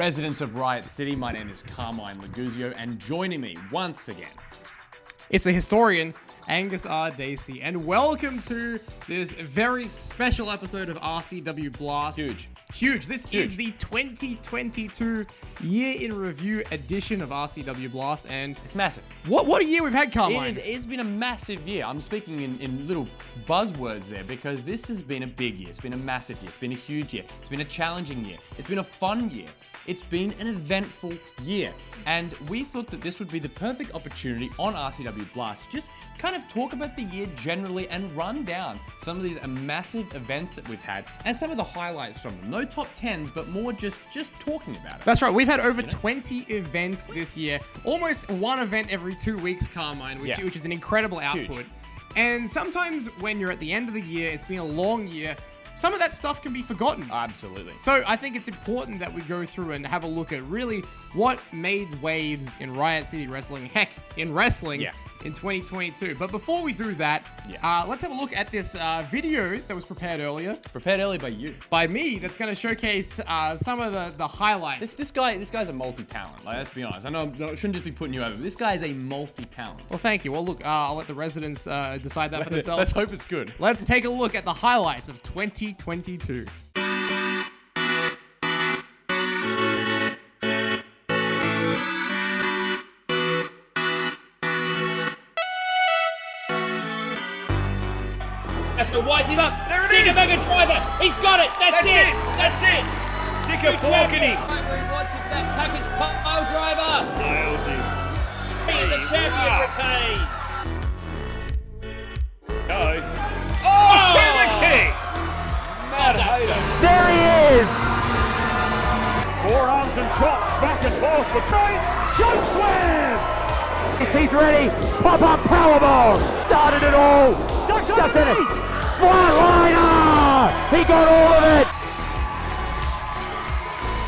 residents of Riot City. My name is Carmine Leguzio, and joining me once again, it's the historian, Angus R. Dacey, and welcome to this very special episode of RCW Blast. Huge. This is the 2022 year in review edition of RCW Blast, and it's massive. What a year we've had, Carmine. It's been a massive year. I'm speaking in little buzzwords there because this has been a big year. It's been a massive year. It's been a huge year. It's been a challenging year. It's been a fun year. It's been an eventful year. And we thought that this would be the perfect opportunity on RCW Blast to just kind of talk about the year generally and run down some of these massive events that we've had and some of the highlights from them. No top 10s, but more just talking about it. That's right. We've had over 20 events this year. Almost one event every 2 weeks, Carmine, which is an incredible output. Huge. And sometimes when you're at the end of the year, it's been a long year, some of that stuff can be forgotten. Absolutely. So I think it's important that we go through and have a look at really what made waves in Riot City Wrestling, heck, in wrestling in 2022. But before we do that, let's have a look at this video that was prepared earlier. Prepared earlier by you. By me, that's going to showcase some of the highlights. This guy's a multi-talent. Like, let's be honest. I know I shouldn't just be putting you over. This guy is a multi-talent. Well, thank you. Well, look, I'll let the residents decide that for themselves. Let's hope it's good. Let's take a look at the highlights of 2022. Massacre winds him up. There it Stick is. a mega driver. He's got it. That's it. That's it. Stick a fork in him. Right where he wants it for that package pile driver. Nails him. And the champion retains. Go. Oh, super kick. Mad hater. There he is! Forearms and chops back and forth between choke slam! He's ready. Pop-up powerbomb. Started it all. Doesn't it? Flatliner! He got all of it.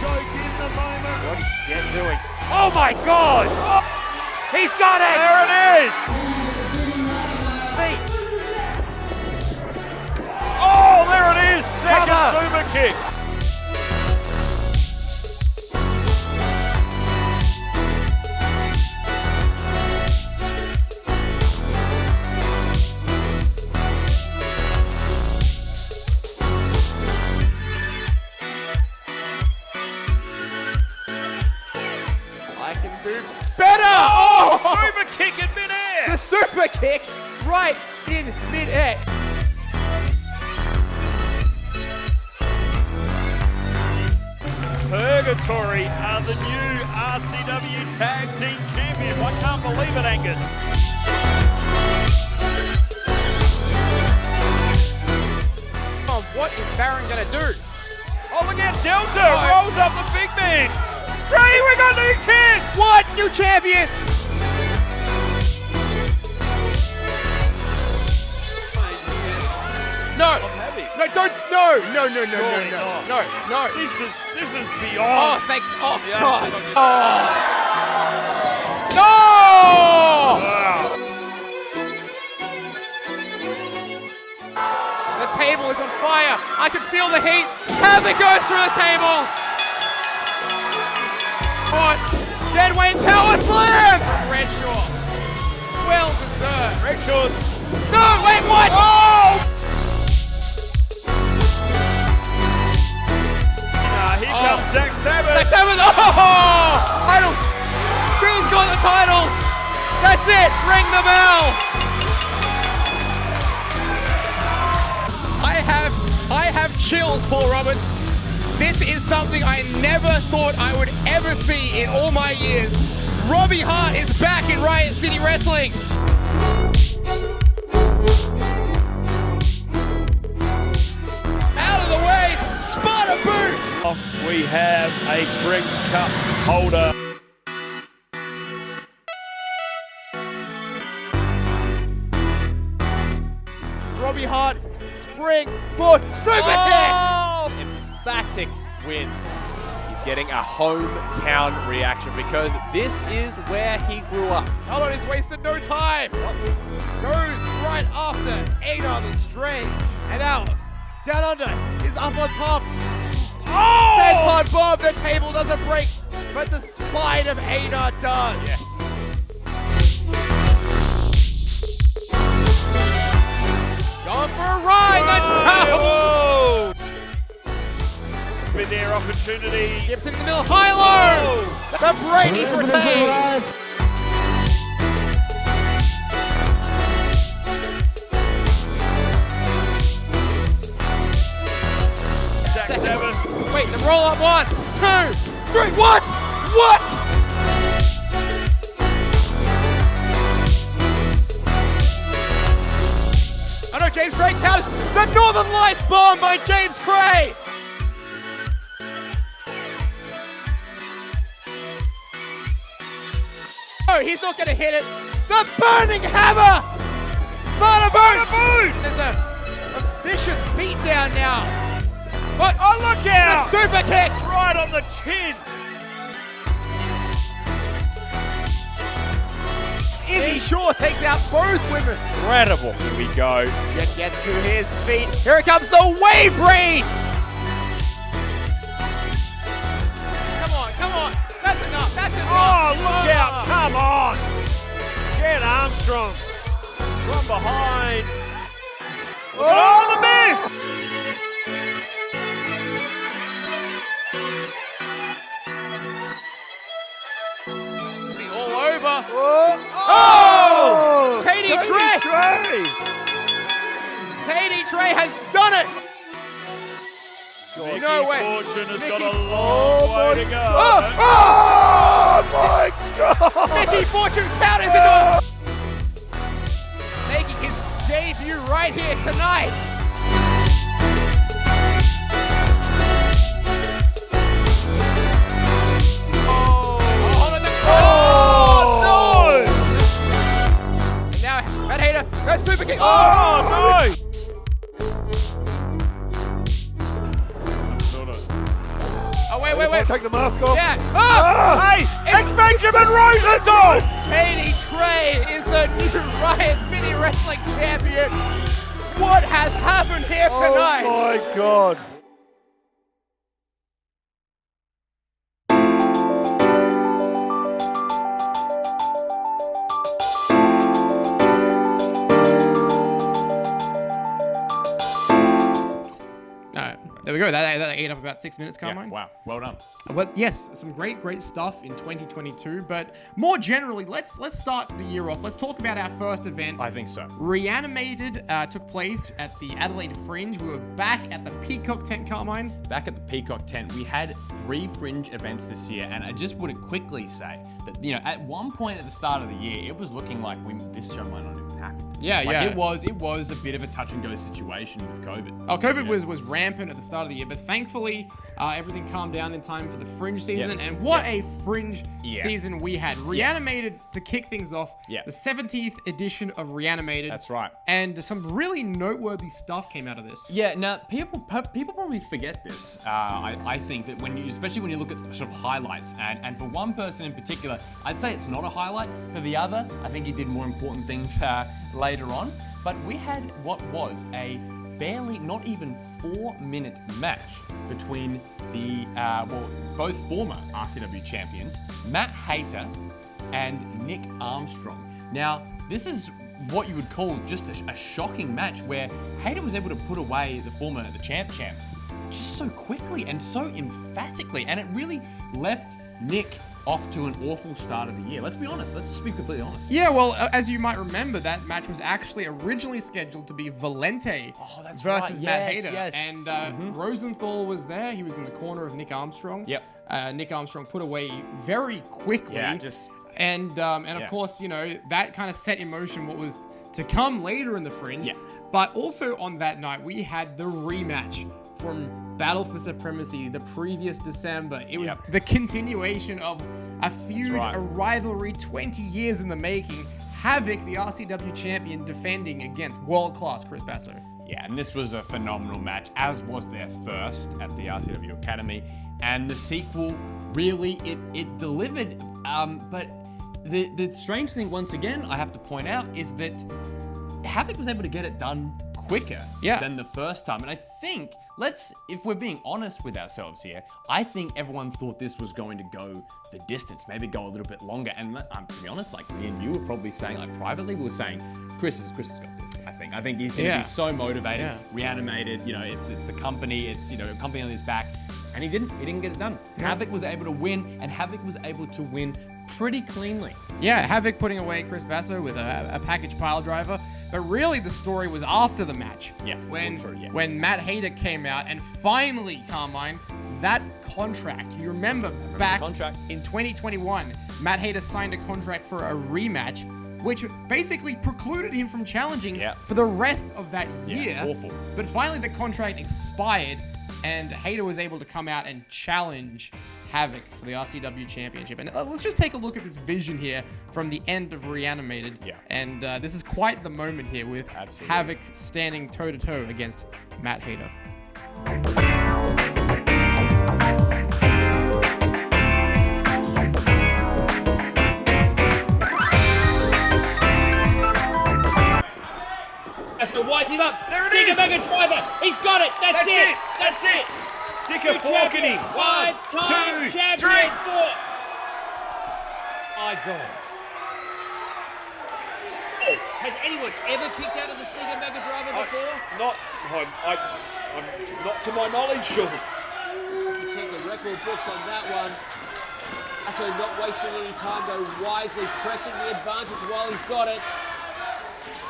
Choke in the moment. What is Jet doing? Oh my God! Oh. He's got it! There it is. Oh, there it is. Second super kick. I can do better! Oh, super kick in midair. The super kick right in midair. Purgatory are the new RCW Tag Team Champions. I can't believe it, Angus. Oh, what is Baron gonna do? Oh, look at Delta rolls up the big man. Ray, we got new kids. What? New champions! No! I'm happy. No, don't! No! Surely not. No! This is Oh, beyond. thank... Oh, Yeah, God! absolutely. Oh! No! Wow. The table is on fire! I can feel the heat! Havoc goes through the table! On! Deadweight power slam! Redshaw. Well deserved. Rachel. No, wait, what? Oh! Here comes Zach Sabbath. Zach Sabbath! Oh! Titles! Green's got the titles! That's it! Ring the bell! I have chills, Paul Roberts. This is something I never thought I would ever see in all my years. Robbie Hart is back in Riot City Wrestling. Out of the way, Sparta boot! We have a Strength Cup holder. Robbie Hart, springboard, super kick! Emphatic win. He's getting a hometown reaction because this is where he grew up. Hold on, he's wasted no time. Goes right after Ada the Strange. And out, down under, is up on top. Senton bomb. The table doesn't break, but the spine of Ada does. Yes. Going for a ride. Whoa. With their opportunity. Gibson in the middle. High-low. The Brady's retained. Jack 7. Wait, the roll up 1, 2, 3. What? What? I know James Gray counters. The Northern Lights bomb by James Gray. Oh, he's not going to hit it. The Burning Hammer. Sparta boot. There's a vicious beatdown now. But Oh, look out! the super kick. Right on the chin. Izzy Shaw takes out both women. Incredible. Here we go. Jet gets to his feet. Here comes the wave rain. Come on. That's enough. Oh, look out. Come on. Jet Armstrong from behind. Oh, the miss. Be all over. Oh! Katie Trey. Katie Trey has done it. Nikki No way. Fortune has got Nikki- a long way to go. Oh my God! Nikki Fortune counters it. Making his debut right here tonight. And now Matt Hayter, that super kick. Oh, no! Oh, wait. Take the mask off. Yeah. Oh! Hey, it's Benjamin Rosenthal! Katie Trey is the new Riot City Wrestling champion. What has happened here tonight? Oh my God. There we go. That ate up about 6 minutes, Carmine. Wow, well done. Well, yes, some great stuff in 2022. But more generally, let's start the year off. Let's talk about our first event. I think so. Reanimated took place at the Adelaide Fringe. We were back at the Peacock tent, Carmine. Back at the Peacock tent, we had 3 Fringe events this year, and I just want to quickly say that, at one point at the start of the year, it was looking like this show might not even happen. Yeah. It was a bit of a touch and go situation with COVID. Oh, COVID was rampant at the start of the year, but thankfully everything calmed down in time for the Fringe season. Yep. And what a Fringe Yeah. season we had. Reanimated to kick things off. Yeah. The 17th edition of Reanimated. That's right. And some really noteworthy stuff came out of this. Yeah, now people probably forget this. I think that especially when you look at sort of highlights, and for one person in particular, I'd say it's not a highlight. For the other, I think he did more important things later on. But we had what was a barely, not even 4-minute match between the both former RCW champions, Matt Hayter and Nick Armstrong. Now, this is what you would call just a shocking match where Hayter was able to put away the champ just so quickly and so emphatically, and it really left Nick off to an awful start of the year. Let's be honest. Let's just be completely honest. Yeah, well, as you might remember, that match was actually originally scheduled to be Valente versus Matt Hayter. Yes. And Rosenthal was there. He was in the corner of Nick Armstrong. Yep. Nick Armstrong put away very quickly. Yeah, just... And of course, that kind of set in motion what was to come later in the Fringe. Yeah. But also on that night, we had the rematch from Battle for Supremacy the previous December. It was the continuation of a feud, right. a rivalry 20 years in the making. Havoc, the RCW champion, defending against world-class Chris Basso. Yeah, and this was a phenomenal match, as was their first at the RCW Academy. And the sequel, really, it delivered. But the strange thing, once again, I have to point out, is that Havoc was able to get it done quicker than the first time. And I think if we're being honest with ourselves here, I think everyone thought this was going to go the distance, maybe go a little bit longer. And to be honest, like me and you were probably saying, like privately, we were saying, Chris has got this. I think he's going to be so motivated. Yeah. Reanimated, it's the company, it's a company on his back, and he didn't get it done. Yeah. Havoc was able to win, and Havoc was able to win pretty cleanly. Yeah, Havoc putting away Chris Basso with a package pile driver. But really, the story was after the match. Yeah, when Matt Hayter came out, and finally, Carmine, that contract. You remember back in 2021, Matt Hayter signed a contract for a rematch, which basically precluded him from challenging for the rest of that year. Awful. But finally, the contract expired, and Hayter was able to come out and challenge Havoc for the RCW Championship. And let's just take a look at this vision here from the end of Reanimated. Yeah. And this is quite the moment here with Havoc standing toe-to-toe against Matt Hayter. Massacre winds him up. There it Stick is. a mega driver. He's got it. That's it. That's it. Stick a fork in him. One, two, three. My God. Oh, has anyone ever kicked out of the Sega Mega Driver before? I'm not to my knowledge, Sean. You check the record books on that one. Also not wasting any time, though, wisely pressing the advantage while he's got it.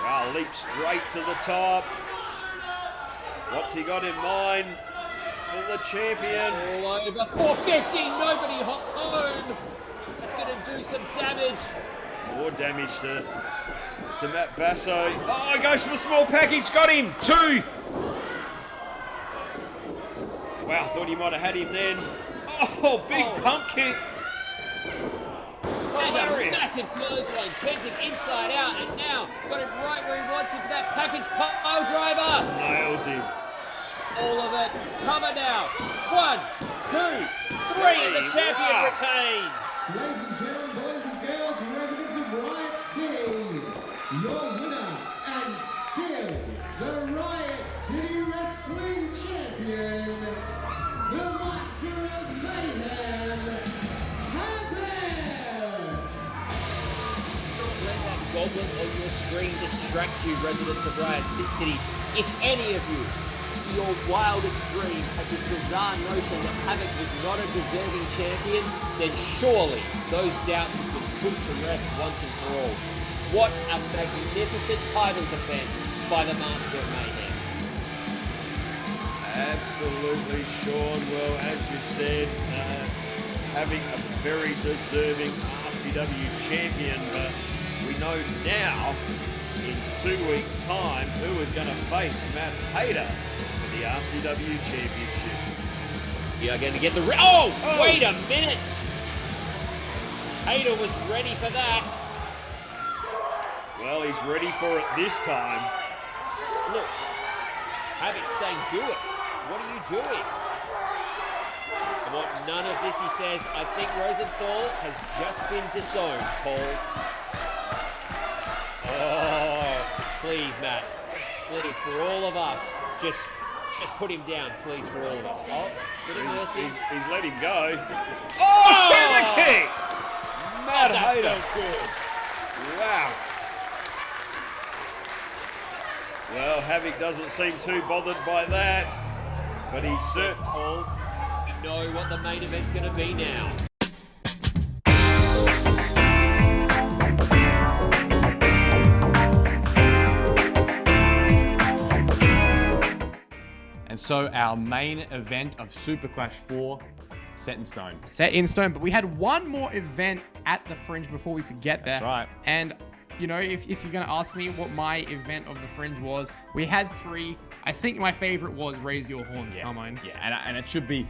Wow, leap straight to the top. What's he got in mind for the champion? All over 450, nobody home. That's going to do some damage. More damage to Matt Basso. Oh, he goes for the small package. Got him. 2. Wow, thought he might have had him then. Oh, big pump kick. And a massive clothesline, turns him inside out, and now got him right where he wants him for that package pile driver. Nails him. All of it covered now. 1, 2, 3, and the champion retains. Ladies and gentlemen, boys and girls, residents of Riot City, your winner and still the Riot City Wrestling Champion, the Master of Mayhem, Let that goblin on your screen distract you, residents of Riot City. If any of you, your wildest dreams had this bizarre notion that Havoc was not a deserving champion, then surely those doubts have been put to rest once and for all. What a magnificent title defense by the Master of Mayhem. Absolutely, Sean. Well, as you said, having a very deserving RCW champion, but we know now, in 2 weeks' time, who is going to face Matt Hayter for the RCW Championship. You are going to get the... Oh, wait a minute! Hayter was ready for that. Well, he's ready for it this time. Look, Havoc's saying, do it. What are you doing? I want none of this, he says. I think Rosenthal has just been disowned, Paul. Oh, please, Matt. Please, for all of us, just put him down, please, for all of us. Oh, bit of mercy. He's let him go. Oh, super kick! Matt Hayter. Good. Wow. Well, Havoc doesn't seem too bothered by that, but he's certain. Paul, we know what the main event's going to be now. And so our main event of Super Clash 4, set in stone. Set in stone, but we had one more event at the Fringe before we could get there. That's right. And, you know, if you're going to ask me what my event of the Fringe was, we had 3. I think my favorite was Raise Your Horns, Carmine. Yeah, and it should be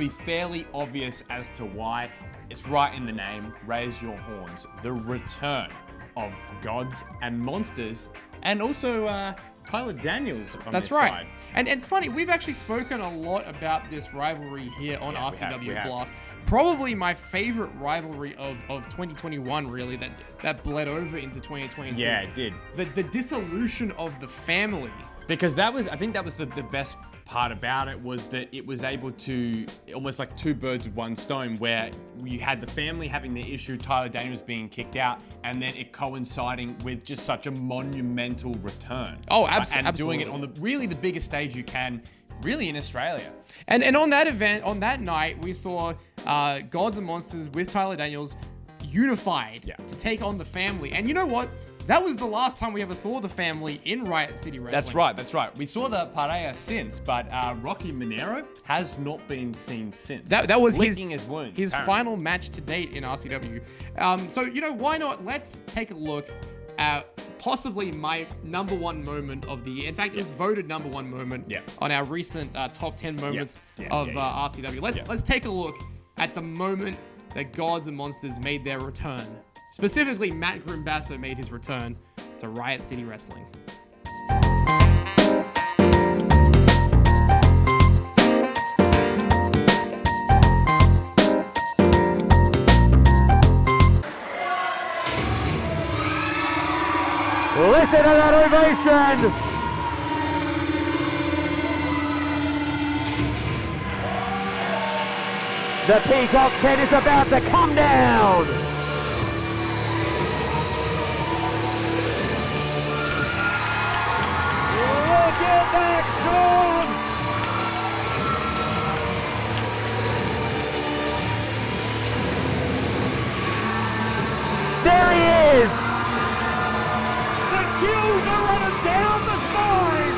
fairly obvious as to why. It's right in the name, Raise Your Horns. The return of gods and monsters, and also Tyler Daniels on That's this right. side. And it's funny, we've actually spoken a lot about this rivalry here on RCW we have. Blast. Probably my favorite rivalry of 2021, really, that bled over into 2022. Yeah, it did. The dissolution of the family Because I think that was the best part about it, was that it was able to, almost like two birds with one stone, where you had the family having the issue, Tyler Daniels being kicked out, and then it coinciding with just such a monumental return. Oh, And absolutely. doing it on the biggest stage you can, really, in Australia. And on that event, on that night, we saw Gods and Monsters with Tyler Daniels unified to take on the family. And you know what? That was the last time we ever saw the family in Riot City Wrestling. That's right. We saw the Pareja since, but Rocky Monero has not been seen since. That was licking his wounds, his apparently. final match to date in RCW. So, you know, why not? Let's take a look at possibly my number one moment of the year. In fact, it was voted number one moment on our recent top 10 moments of RCW. Let's take a look at the moment that Gods and Monsters made their return. Specifically, Matt Grimbasso made his return to Riot City Wrestling. Listen to that ovation! The Peacock 10 is about to come down! Look at that, Sean! There he is! The chills are running down the spine!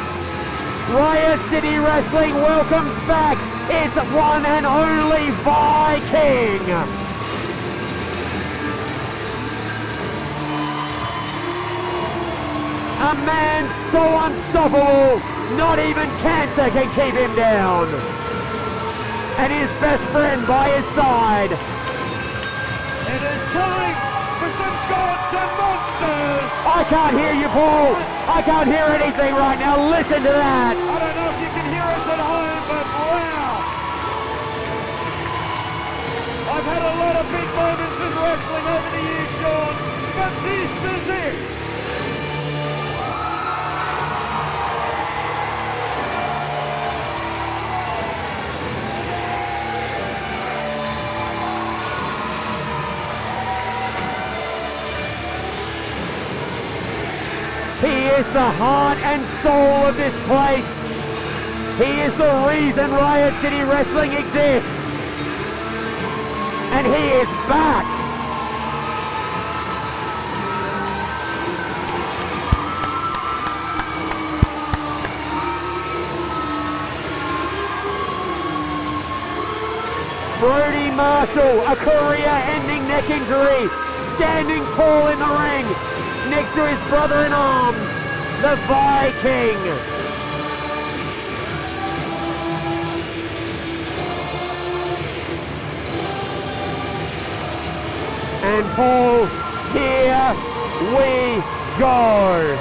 Riot City Wrestling welcomes back its one and only Viking! A man so unstoppable, not even cancer can keep him down. And his best friend by his side. It is time for some Gods and Monsters. I can't hear you, Paul. I can't hear anything right now. Listen to that. I don't know if you can hear us at home, but wow. I've had a lot of big moments in wrestling over the years, Sean, but this is it. He is the heart and soul of this place. He is the reason Riot City Wrestling exists. And he is back. Brody Marshall, a career-ending neck injury, standing tall in the ring, next to his brother-in-arms, the Viking. And Paul, here we go.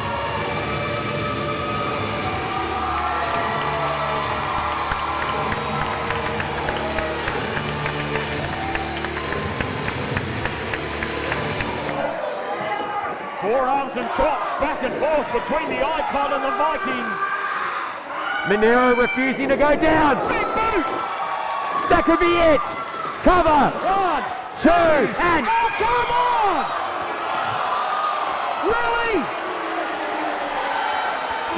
Forearms and chops back and forth between the Icon and the Viking. Monero refusing to go down. Big boot! That could be it. Cover. 1, 2, and... Oh, come on! Really?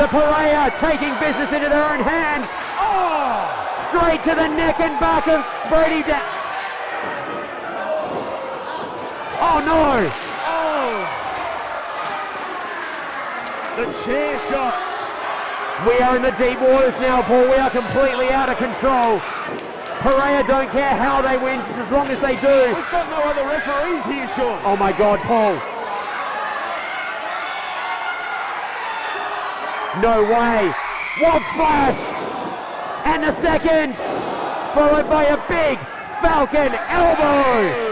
The Pareja taking business into their own hand. Oh! Straight to the neck and back of Brody. Oh, no! The chair shots. We are in the deep waters now, Paul. We are completely out of control. Pareja don't care how they win, just as long as they do. We've got no other referees here, Sean. Oh my God, Paul. No way. Wall splash. And the second, followed by a big Falcon elbow.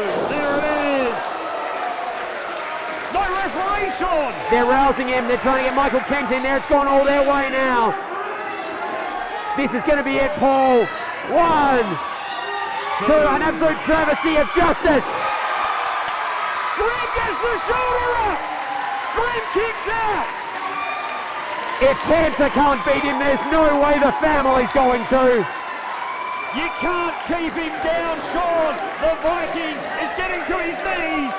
Sean. They're rousing him. They're trying to get Michael Kent in there. It's gone all their way now. This is going to be it, Paul. 1, 2, an absolute travesty of justice. Grim gets the shoulder up. Grim kicks out. If cancer can't beat him, there's no way the family's going to. You can't keep him down, Sean. The Viking is getting to his knees.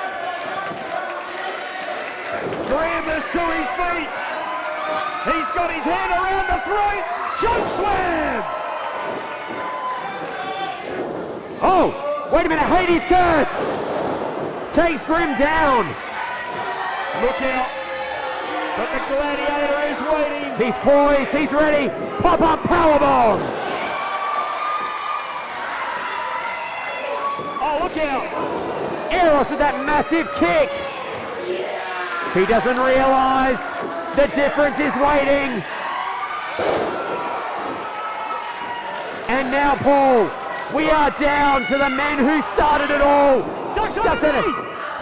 Graham is to his feet. He's got his hand around the throat. Choke slam. Oh, wait a minute, Hades curse. Takes Grim down. Look out. But the Gladiator is waiting. He's poised, he's ready. Pop-up powerbomb. Oh, look out. Eros with that massive kick. He doesn't realize the difference is waiting. And now, Paul, we are down to the men who started it all. Ducks in it.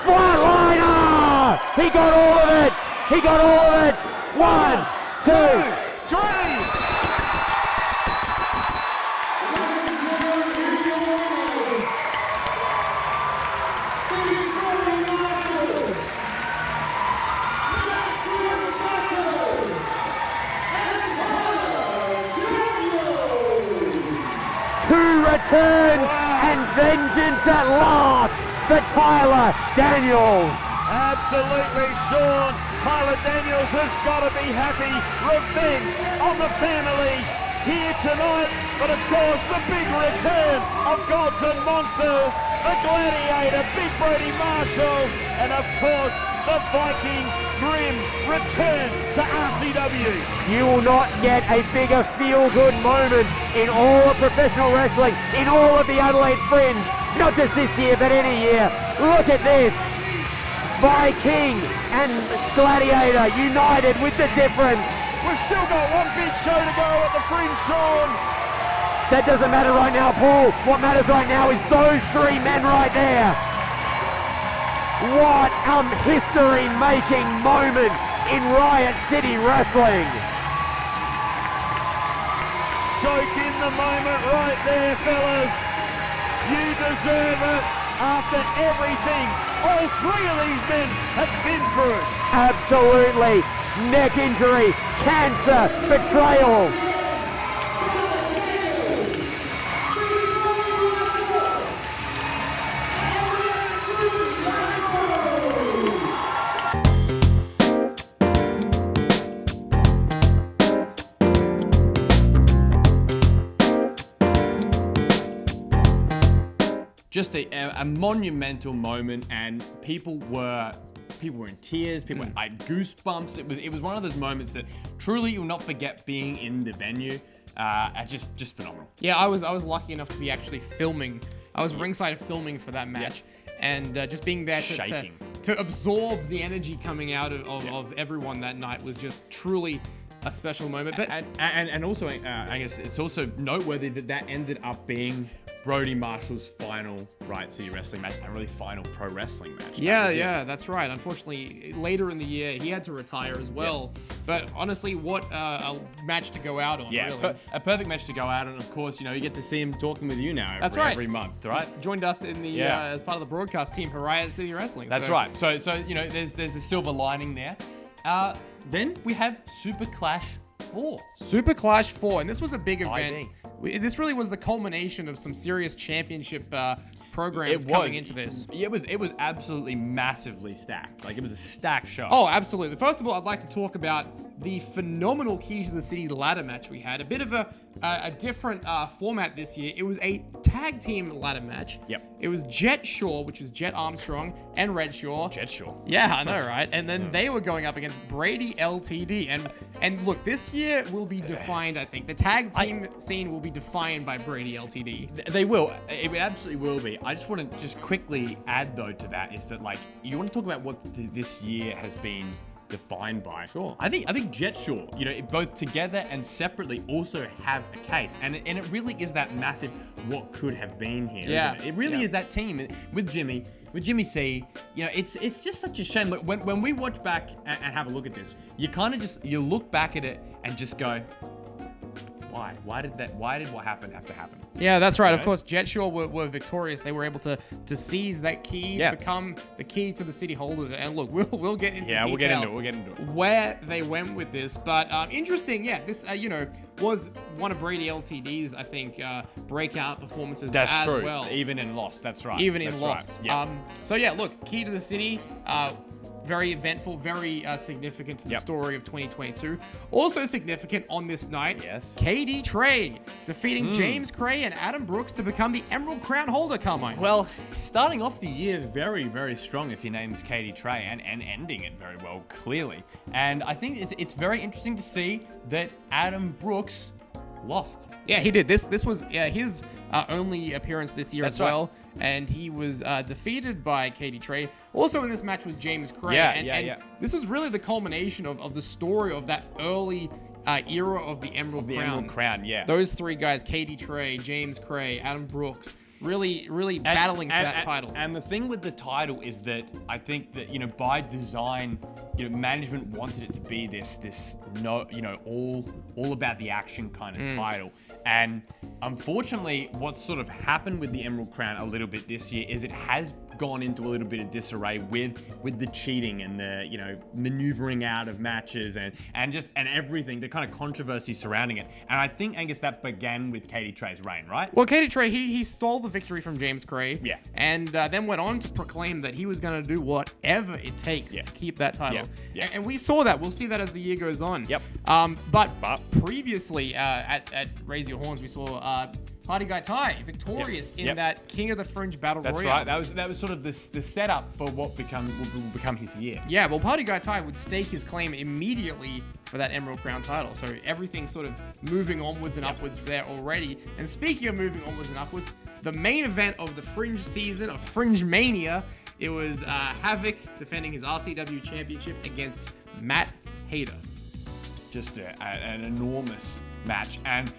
Flatliner. He got all of it. He got all of it. 1, 2, 3. Two returns and vengeance at last for Tyler Daniels. Absolutely, Sean. Tyler Daniels has got to be happy. Revenge on the family here tonight. But of course, the big return of Gods and Monsters, the Gladiator, Big Brody Marshall, and of course, the Viking Grim return to RCW. You will not get a bigger feel-good moment in all of professional wrestling, in all of the Adelaide Fringe, not just this year, but any year. Look at this. Viking and Gladiator united with the difference. We've still got one big show to go at the Fringe, Sean. That doesn't matter right now, Paul. What matters right now is those three men right there. What a history-making moment in Riot City Wrestling. Soak in the moment right there, fellas. You deserve it after everything all three of these men have been through. Absolutely. Neck injury, cancer, betrayal. Just a monumental moment, and people were in tears. People had goosebumps. It was one of those moments that truly you'll not forget being in the venue. Just phenomenal. Yeah, I was lucky enough to be actually filming. I was ringside filming for that match, and just being there to absorb the energy coming out of everyone that night was just truly a special moment. But and also, I guess it's also noteworthy that ended up being Brody Marshall's final Riot City Wrestling match, and really final pro wrestling match. Yeah, that's right. Unfortunately, later in the year, he had to retire as well. Yeah. But honestly, what a match to go out on, really. A perfect match to go out on. Of course, you get to see him talking with you now every month, right? He's joined us in the as part of the broadcast team for Riot City Wrestling. That's right. So there's a silver lining there. Then we have Super Clash 4. Super Clash 4, and this was a big event. This really was the culmination of some serious championship programs coming into this. It was absolutely massively stacked. Like, it was a stacked show. Oh, absolutely. First of all, I'd like to talk about the phenomenal Key to the City ladder match we had. A bit of a different format this year. It was a tag team ladder match. Yep. It was Jet Shaw, which was Jet Armstrong, and Red Shaw. Jet Shaw. Yeah, I know, right? And then they were going up against Brady LTD. And look, this year will be defined, I think. The tag team scene will be defined by Brady LTD. They will. It absolutely will be. I just want to just quickly add, though, to that is that, like, you want to talk about what this year has been defined by. Sure. I think Jet Shaw, both together and separately also have a case. And it really is that massive what could have been here, isn't it? It really is that team with Jimmy C. It's just such a shame. Look, when we watch back and have a look at this, you kind of you look back at it and just go, Why? Why did what happened have to happen? Yeah, that's right. You Of know? course, Jetshaw were victorious. They were able to seize that key, become the key to the city holders. And look, we'll get into detail We'll get into it. Where they went with this, but interesting. Yeah, this was one of Brady LTD's, I think, breakout performances That's as true. well. Even in Lost, that's right. Even in That's Lost. right. Yeah. So yeah, look, key to the city. Very eventful, very significant to the story of 2022. Also significant on this night, KD Trey defeating James Cray and Adam Brooks to become the Emerald Crown holder, Carmine. Well, starting off the year very, very strong if your name's Katie Trey, and ending it very well, clearly. And I think it's very interesting to see that Adam Brooks lost. Yeah, he did. This was his only appearance this year as well. And he was defeated by Katie Trey. Also in this match was James Cray. And this was really the culmination of the story of that early era of the Emerald Crown. Emerald Crown, yeah. Those three guys, Katie Trey, James Cray, Adam Brooks, really battling for that title. And the thing with the title is that I think that, by design, management wanted it to be this all about the action kind of title. And unfortunately, what's sort of happened with the Emerald Crown a little bit this year is it has gone into a little bit of disarray with the cheating and the maneuvering out of matches and everything, the kind of controversy surrounding it. And I think, Angus, that began with Katie Trey's reign, right? Well, Katie Trey, he stole the victory from James Cray. Yeah. And then went on to proclaim that he was going to do whatever it takes to keep that title. Yeah. And we saw that. We'll see that as the year goes on. Yep. But previously at Raise Your Horns, we saw Party Guy Ty victorious in that King of the Fringe Battle Royale. That's right. That was sort of the setup for what will become his year. Yeah, well, Party Guy Ty would stake his claim immediately for that Emerald Crown title. So everything sort of moving onwards and upwards there already. And speaking of moving onwards and upwards, the main event of the Fringe season of Fringe Mania, it was Havoc defending his RCW championship against Matt Hayter. Just an enormous match and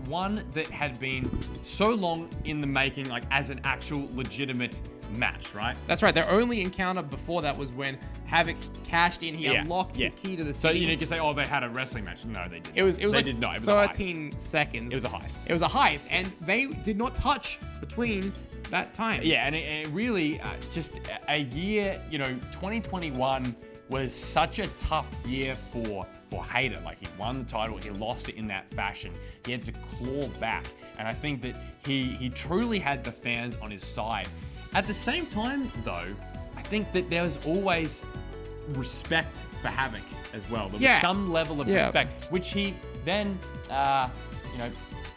one that had been so long in the making, like as an actual legitimate match, right? That's right. Their only encounter before that was when Havoc cashed in. He unlocked his key to the city. So you can say, oh, they had a wrestling match. No, they didn't. It was they like did not. It was 13 seconds. It was a heist. It was a heist, and they did not touch between that time. Yeah, and it really just a year. 2021 was such a tough year for Hayter. Like, he won the title, he lost it in that fashion. He had to claw back, and I think that he truly had the fans on his side. At the same time, though, I think that there was always respect for Havoc as well. There was some level of respect, which he then,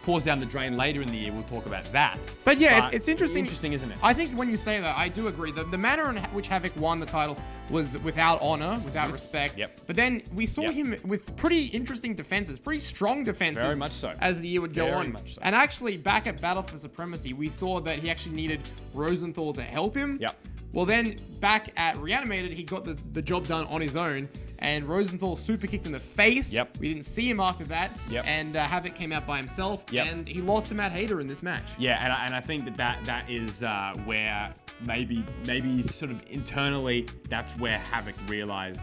pours down the drain later in the year. We'll talk about that. But yeah, it's interesting. Interesting, isn't it? I think when you say that, I do agree. The manner in which Havoc won the title was without honor, without respect. Yep. But then we saw him with pretty interesting defenses, pretty strong defenses. Very much so. As the year would go on. Much so. And actually, back at Battle for Supremacy, we saw that he actually needed Rosenthal to help him. Yep. Well, then back at Reanimated, he got the job done on his own. And Rosenthal super kicked in the face. Yep. We didn't see him after that. Yep. And Havoc came out by himself. Yep. And he lost to Matt Hayter in this match. Yeah, and I think that is where maybe sort of internally, that's where Havoc realized,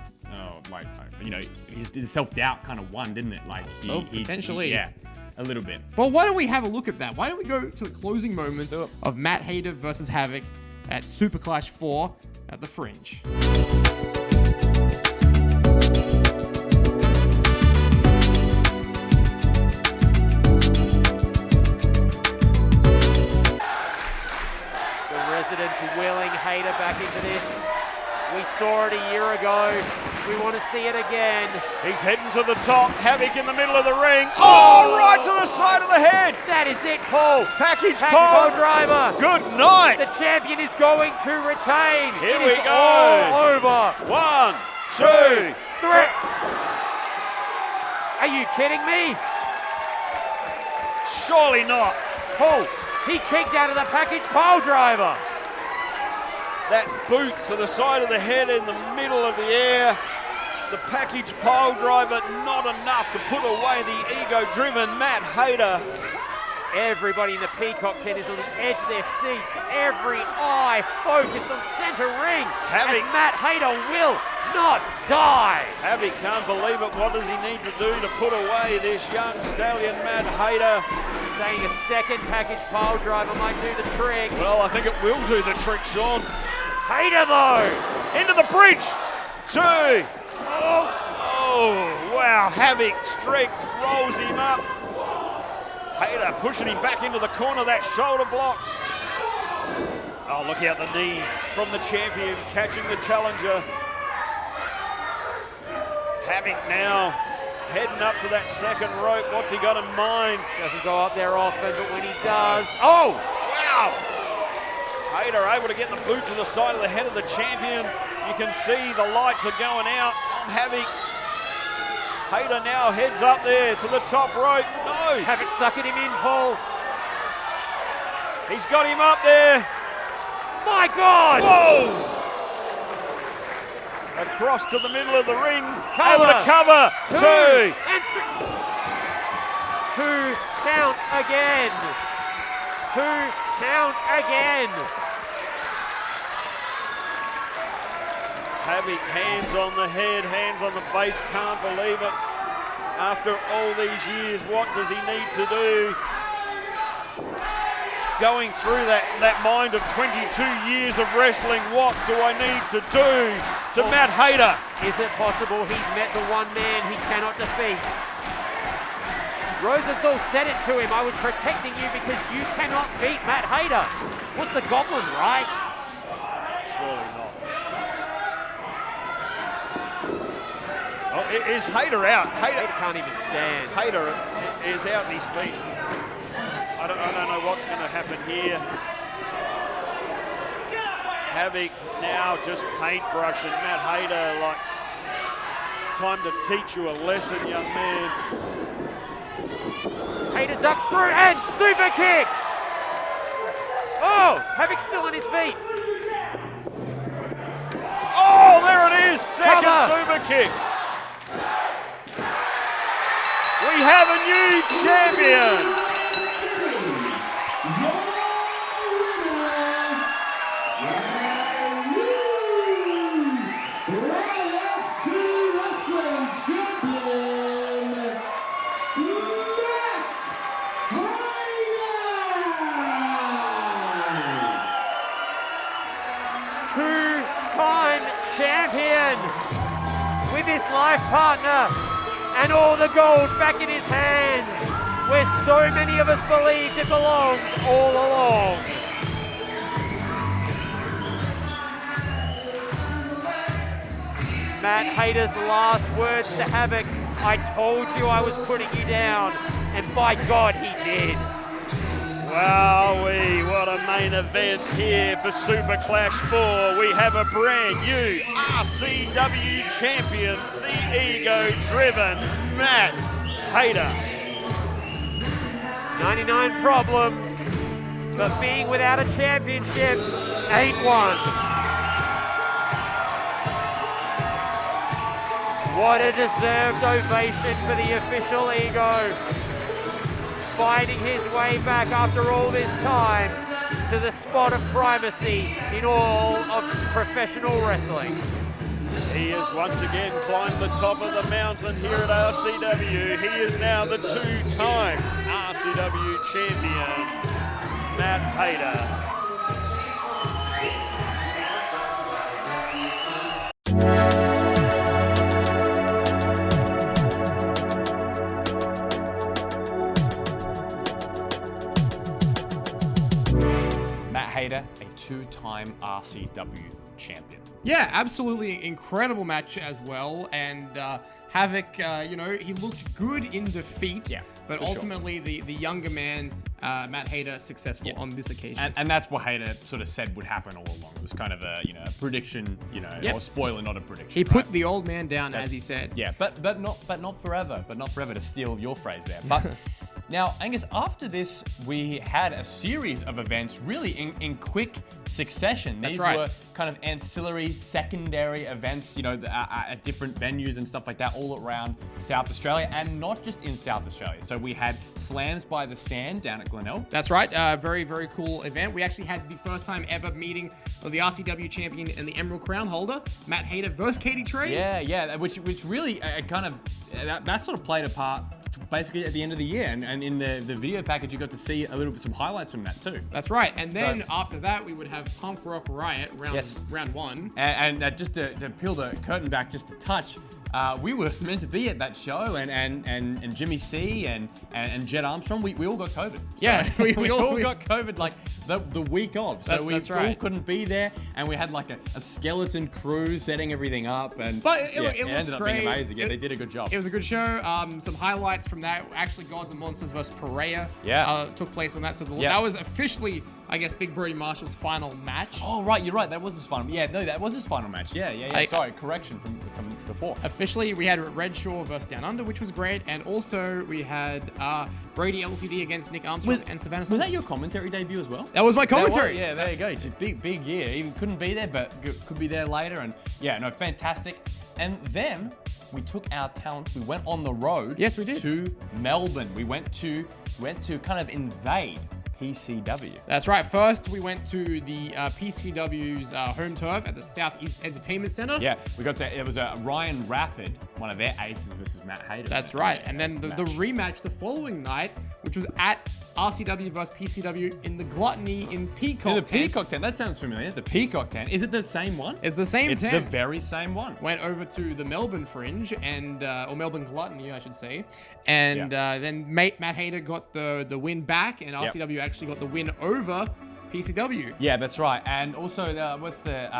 his self-doubt kind of won, didn't it? Like, potentially. Yeah, a little bit. Well, why don't we have a look at that? Why don't we go to the closing moments of Matt Hayter versus Havoc at Super Clash 4 at the Fringe. Residents willing Hayter back into this. We saw it a year ago. We want to see it again. He's heading to the top. Havoc in the middle of the ring. Oh, right to the side of the head. That is it, Paul. Package pole pole driver. Good night. The champion is going to retain. Here it we is go. all over. 1, 2, 3. Are you kidding me? Surely not. Paul, he kicked out of the package pole driver. That boot to the side of the head in the middle of the air. The package pole driver, not enough to put away the ego-driven Matt Hayter. Everybody in the Peacock tent is on the edge of their seats. Every eye focused on center ring. As Matt Hayter will not die. Havoc can't believe it. What does he need to do to put away this young stallion, Matt Hayter? Saying a second package pile driver might do the trick. Well, I think it will do the trick, Sean. Hayter though. Into the bridge. 2. Oh, wow. Havoc strict rolls him up. Hayter pushing him back into the corner, that shoulder block. Oh, look out the knee from the champion, catching the challenger. Havoc now heading up to that second rope. What's he got in mind? Doesn't go up there often, but when he does, oh! Wow! Hayter able to get the boot to the side of the head of the champion. You can see the lights are going out on Havoc. Hayter now heads up there to the top rope. No! Havoc sucking him in, Paul. He's got him up there. My God! Whoa! Across to the middle of the ring. Cover. Able to cover. 2. And 2 count again. 2 count again. Havoc, hands on the head, hands on the face, can't believe it. After all these years, what does he need to do? Going through that mind of 22 years of wrestling, what do I need to do to Matt Hayter? Is it possible he's met the one man he cannot defeat? Rosenthal said it to him, I was protecting you because you cannot beat Matt Hayter. Was the Goblin right? Surely not. Oh, is Hayter out? Hayter can't even stand. Hayter is out on his feet. I don't know what's going to happen here. Havoc now just paintbrushing Matt Hayter like, it's time to teach you a lesson, young man. Hayter ducks through and super kick. Oh, Havoc's still on his feet. Oh, there it is, second Cover. super kick. We have a new champion. Riot City Wrestling champion, Matt Hayter! Two-time champion with his life partner and all the gold back in his hands, where so many of us believed it belonged all along. Matt Hayter's last words to Havoc, I told you I was putting you down, and by God he did. Wowee, what a main event here for Super Clash 4. We have a brand new RCW champion, the ego-driven Matt Hayter. 99 problems, but being without a championship ain't one. What a deserved ovation for the official ego. Fighting his way back after all this time to the spot of primacy in all of professional wrestling. He has once again climbed the top of the mountain here at RCW. He is now the two-time RCW champion, Matt Hayter. Hayter, a two-time RCW champion. Yeah, absolutely incredible match as well. And Havoc, he looked good in defeat. Yeah, but ultimately the younger man, Matt Hayter, successful on this occasion. And that's what Hayter sort of said would happen all along. It was kind of a prediction, or spoiler, not a prediction. He put the old man down, as he said. Yeah, but not forever. But not forever, to steal your phrase there. But Now, Angus, after this, we had a series of events really in quick succession. That's These right. were kind of ancillary, secondary events, at different venues and stuff like that all around South Australia, and not just in South Australia. So we had Slams by the Sand down at Glenelg. That's right. Very, very cool event. We actually had the first time ever meeting of the RCW champion and the Emerald Crown holder, Matt Hayter versus Katie Trey. Yeah, which really that sort of played a part basically at the end of the year, and in the video package you got to see a little bit some highlights from that too. That's right. And then after that we would have Punk Rock Riot round one. And just to peel the curtain back just a touch, we were meant to be at that show, and Jimmy C and Jed Armstrong, we all got COVID. So Yeah, we all got COVID like the week of. So we that's all right. couldn't be there, and we had like a skeleton crew setting everything up, and But it it looked ended up great. being amazing. Yeah, they did a good job. It was a good show. Some highlights from that. Actually, Gods and Monsters versus Perea took place on that. So that was officially, I guess, Big Brody Marshall's final match. Oh, right, you're right. That was his final. Yeah, no, that was his final match. Yeah. Sorry, correction from before. Officially, we had Red Shaw versus Down Under, which was great. And also, we had Brady LTD against Nick Armstrong and Savannah Was Summers. that your commentary debut as well? That was my commentary. Yeah, there you go. It's a big year. Even couldn't be there, but could be there later. And yeah, no, fantastic. And then we took our talent. We went on the road. Yes, we did. To Melbourne. We went to kind of invade PCW. That's right. First, we went to the PCW's home turf at the Southeast Entertainment Center. Yeah, it was a Ryan Rapid, one of their aces versus Matt Hayter. That's right. And then the rematch the following night, which was at RCW versus PCW in the Gluttony in Peacock the tent. Peacock tent. That sounds familiar. The Peacock tent. Is it the same one? It's the same It's tent. the very same one. Went over to the Melbourne Fringe and or Melbourne Gluttony, I should say, and then Matt Hayter got the win back, and RCW actually got the win over PCW. Yeah, that's right. And also, what's the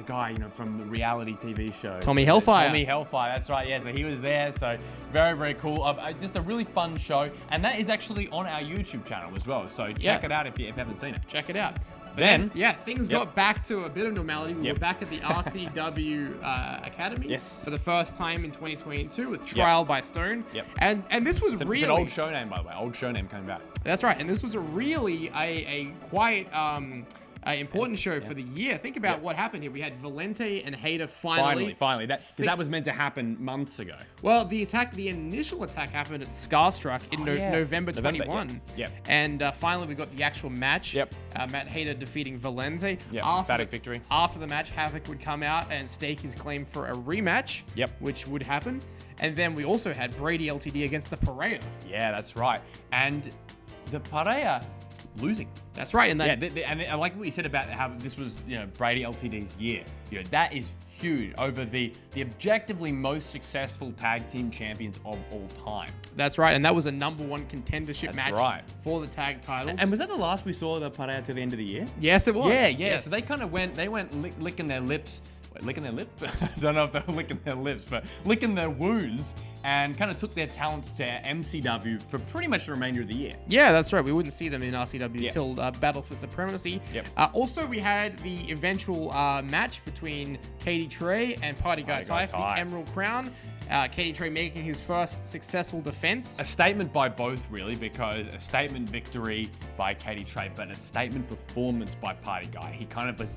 guy from the reality TV show? Tommy Hellfire. Tommy Hellfire. That's right. Yeah, so he was there. So very, very cool. Just a really fun show, and that is actually on our YouTube channel as well. So check it out if you haven't seen it. Check it out. But Then things got back to a bit of normality. We were back at the RCW Academy for the first time in 2022 with Trial by Stone. Yep. And this was really... It's an old show name, by the way. Old show name coming back. That's right. And this was a really a quite important show for the year. Think about what happened here. We had Valente and Hayter finally. That was meant to happen months ago. Well, the initial attack happened at Starstruck in November 21. Yep. And finally, we got the actual match. Yep. Matt Hayter defeating Valente. Yep. Emphatic victory. After the match, Havoc would come out and stake his claim for a rematch. Yep. Which would happen. And then we also had Brady LTD against the Perea. Yeah, that's right. And the Perea losing. That's right. And and I like what you said about how this was, Brady LTD's year. That is huge over the objectively most successful tag team champions of all time. That's right. And that was a #1 contendership match for the tag titles. And was that the last we saw the Perea to the end of the year? Yes, it was. Yeah. Yes. So they kind of went licking their lips. Licking their lip? I don't know if they're licking their lips, but licking their wounds, and kind of took their talents to MCW for pretty much the remainder of the year. Yeah, that's right. We wouldn't see them in RCW until Battle for Supremacy. Yep. Also, we had the eventual match between Katie Trey and Party Guy Ty for the Emerald Crown. Katie Trey making his first successful defense. A statement by both, really, because a statement victory by Katie Trey, but a statement performance by Party Guy. He kind of was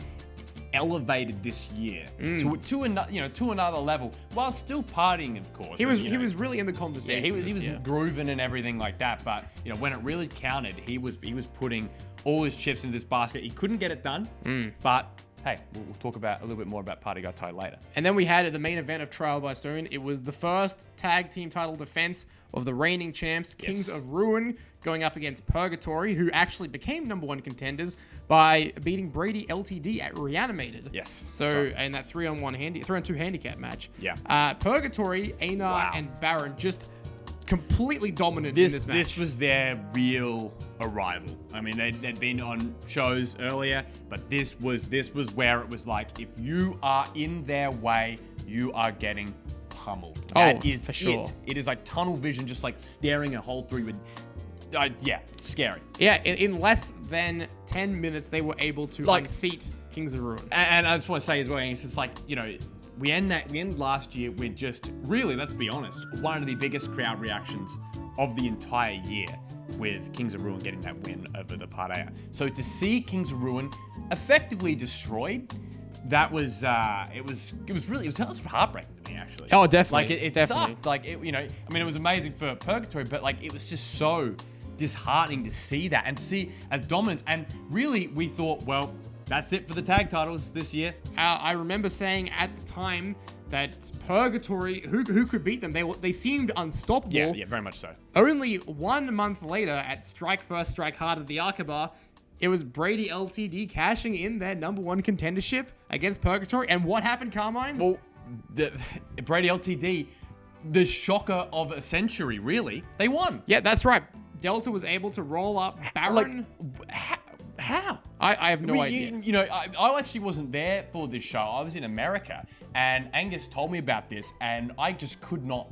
elevated this year to another level, while still partying, of course. He was really in the conversation. Yeah, he was grooving and everything like that. But when it really counted, he was putting all his chips into this basket. He couldn't get it done, but hey, we'll talk about a little bit more about Party Guy Ty later. And then we had the main event of Trial by Stone. It was the first tag team title defense of the reigning champs, Kings of Ruin, going up against Purgatory, who actually became #1 contenders by beating Brady LTD at Reanimated. Yes. So in that 3-on-2 handicap match. Yeah. Purgatory, Einar, and Baron just completely dominant in this match. This was their real arrival. I mean, they'd been on shows earlier, but this was where it was like, if you are in their way, you are getting pummeled. That is for sure. It is like tunnel vision, just like staring a hole through with. Scary. Yeah, in less than 10 minutes, they were able to unseat Kings of Ruin. And I just want to say as well, it's like, we end last year with just, really, let's be honest, one of the biggest crowd reactions of the entire year. with Kings of Ruin getting that win over the Pardea. So to see Kings of Ruin effectively destroyed, that was it was heartbreaking to me, actually. Oh, definitely. Like it definitely. sucked. Like it, it was amazing for Purgatory, but like it was just so disheartening to see that and to see a dominance. And really, we thought, well, that's it for the tag titles this year. I remember saying at the time that Purgatory, who could beat them? They seemed unstoppable. Yeah, very much so. Only 1 month later, at Strike First, Strike Hard at the Aqaba, it was Brady LTD cashing in their #1 contendership against Purgatory. And what happened, Carmine? Well, Brady LTD, the shocker of a century, really. They won. Yeah, that's right. Delta was able to roll up Baron. How? I have no idea. I actually wasn't there for this show. I was in America, and Angus told me about this, and I just could not.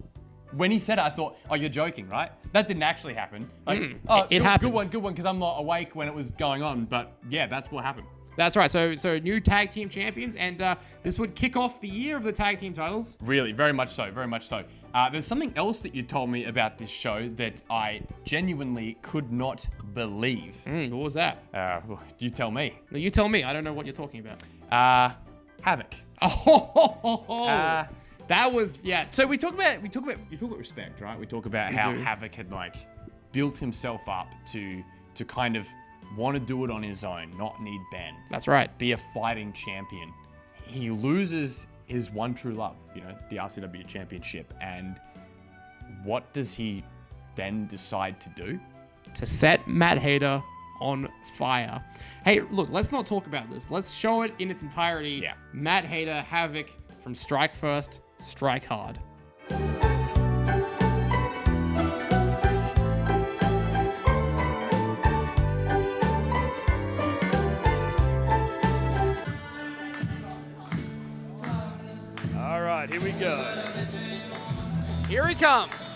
When he said it, I thought, "Oh, you're joking, right? That didn't actually happen." Like, it happened. Good one, because I'm not awake when it was going on. But yeah, that's what happened. That's right. So new tag team champions, and this would kick off the year of the tag team titles. Really, very much so, very much so. There's something else that you told me about this show that I genuinely could not believe. What was that? You tell me. No, you tell me. I don't know what you're talking about. Havoc. That was, yes. So we talk about respect, right? We talk about how do. Havoc had built himself up to kind of want to do it on his own, not need Ben. That's right. Be a fighting champion. He loses his one true love, the RCW championship. And what does he then decide to do? To set Matt Hayter on fire. Hey, look, let's not talk about this. Let's show it in its entirety. Yeah. Matt Hayter, Havoc, from Strike First, Strike Hard. All right, here we go. Here he comes.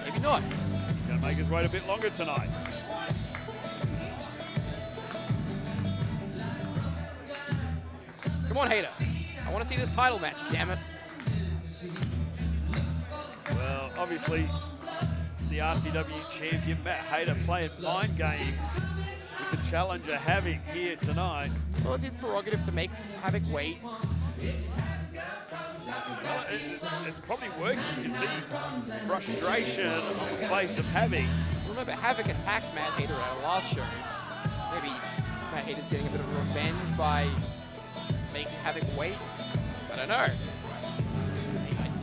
Maybe not. He's going to make his wait a bit longer tonight. Come on, Hayter. I want to see this title match, damn it. Well, obviously, the RCW champion, Matt Hayter, playing mind games with the challenger Havoc here tonight. Well, it's his prerogative to make Havoc wait. Well, it's probably working. You can see frustration on the face of Havoc. Remember, Havoc attacked Matt Hayter at our last show. Maybe Matt Hayter's getting a bit of revenge by making Havoc wait. I don't know.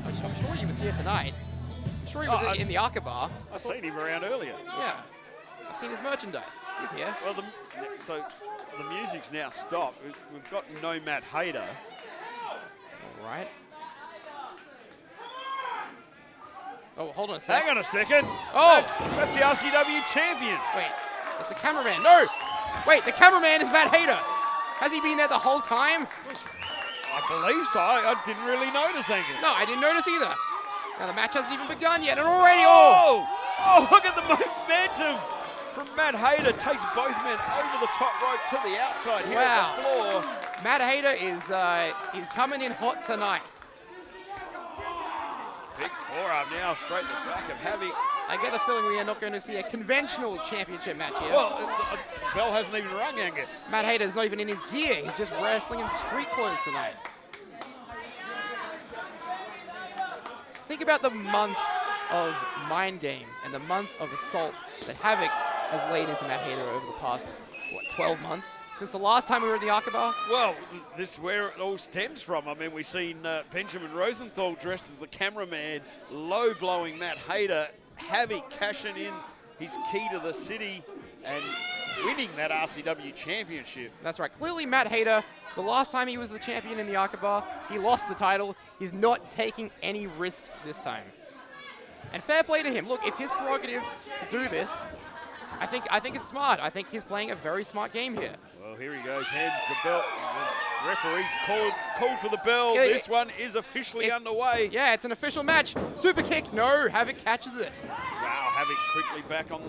I'm sure he was here tonight. I'm sure he was in the Aqaba. I seen him around earlier. Yeah. I've seen his merchandise. He's here. Well, so the music's now stopped. We've got no Matt Hayter. All right. Oh, hold on a second. Hang on a second. Oh! That's the RCW champion. Wait, it's the cameraman. No! Wait, the cameraman is Matt Hayter. Has he been there the whole time? I believe so. I didn't really notice, Angus. No, I didn't notice either. Now the match hasn't even begun yet, and already, oh, look at the momentum from Matt Hayter. Takes both men over the top rope to the outside here at the floor. Matt Hayter is coming in hot tonight. Big forearm now, straight to the back of Havoc. I get the feeling we are not going to see a conventional championship match here. Well, the bell hasn't even rung, Angus. Matt Hayter's not even in his gear. He's just wrestling in street clothes tonight. Think about the months of mind games and the months of assault that Havoc has laid into Matt Hayter over the past, 12 months? Since the last time we were at the Aqaba? Well, this is where it all stems from. I mean, we've seen Benjamin Rosenthal dressed as the cameraman, low-blowing Matt Hayter, Havoc cashing in his key to the city and winning that RCW championship. That's right. Clearly, Matt Hayter, the last time he was the champion in the Aqaba, he lost the title. He's not taking any risks this time. And fair play to him. Look, it's his prerogative to do this. I think it's smart. I think he's playing a very smart game here. Well, here he goes, hands the belt. The referee's called for the bell. Yeah, this one is officially underway. Yeah, it's an official match. Super kick. No, Havoc catches it. Wow, Havoc quickly back on.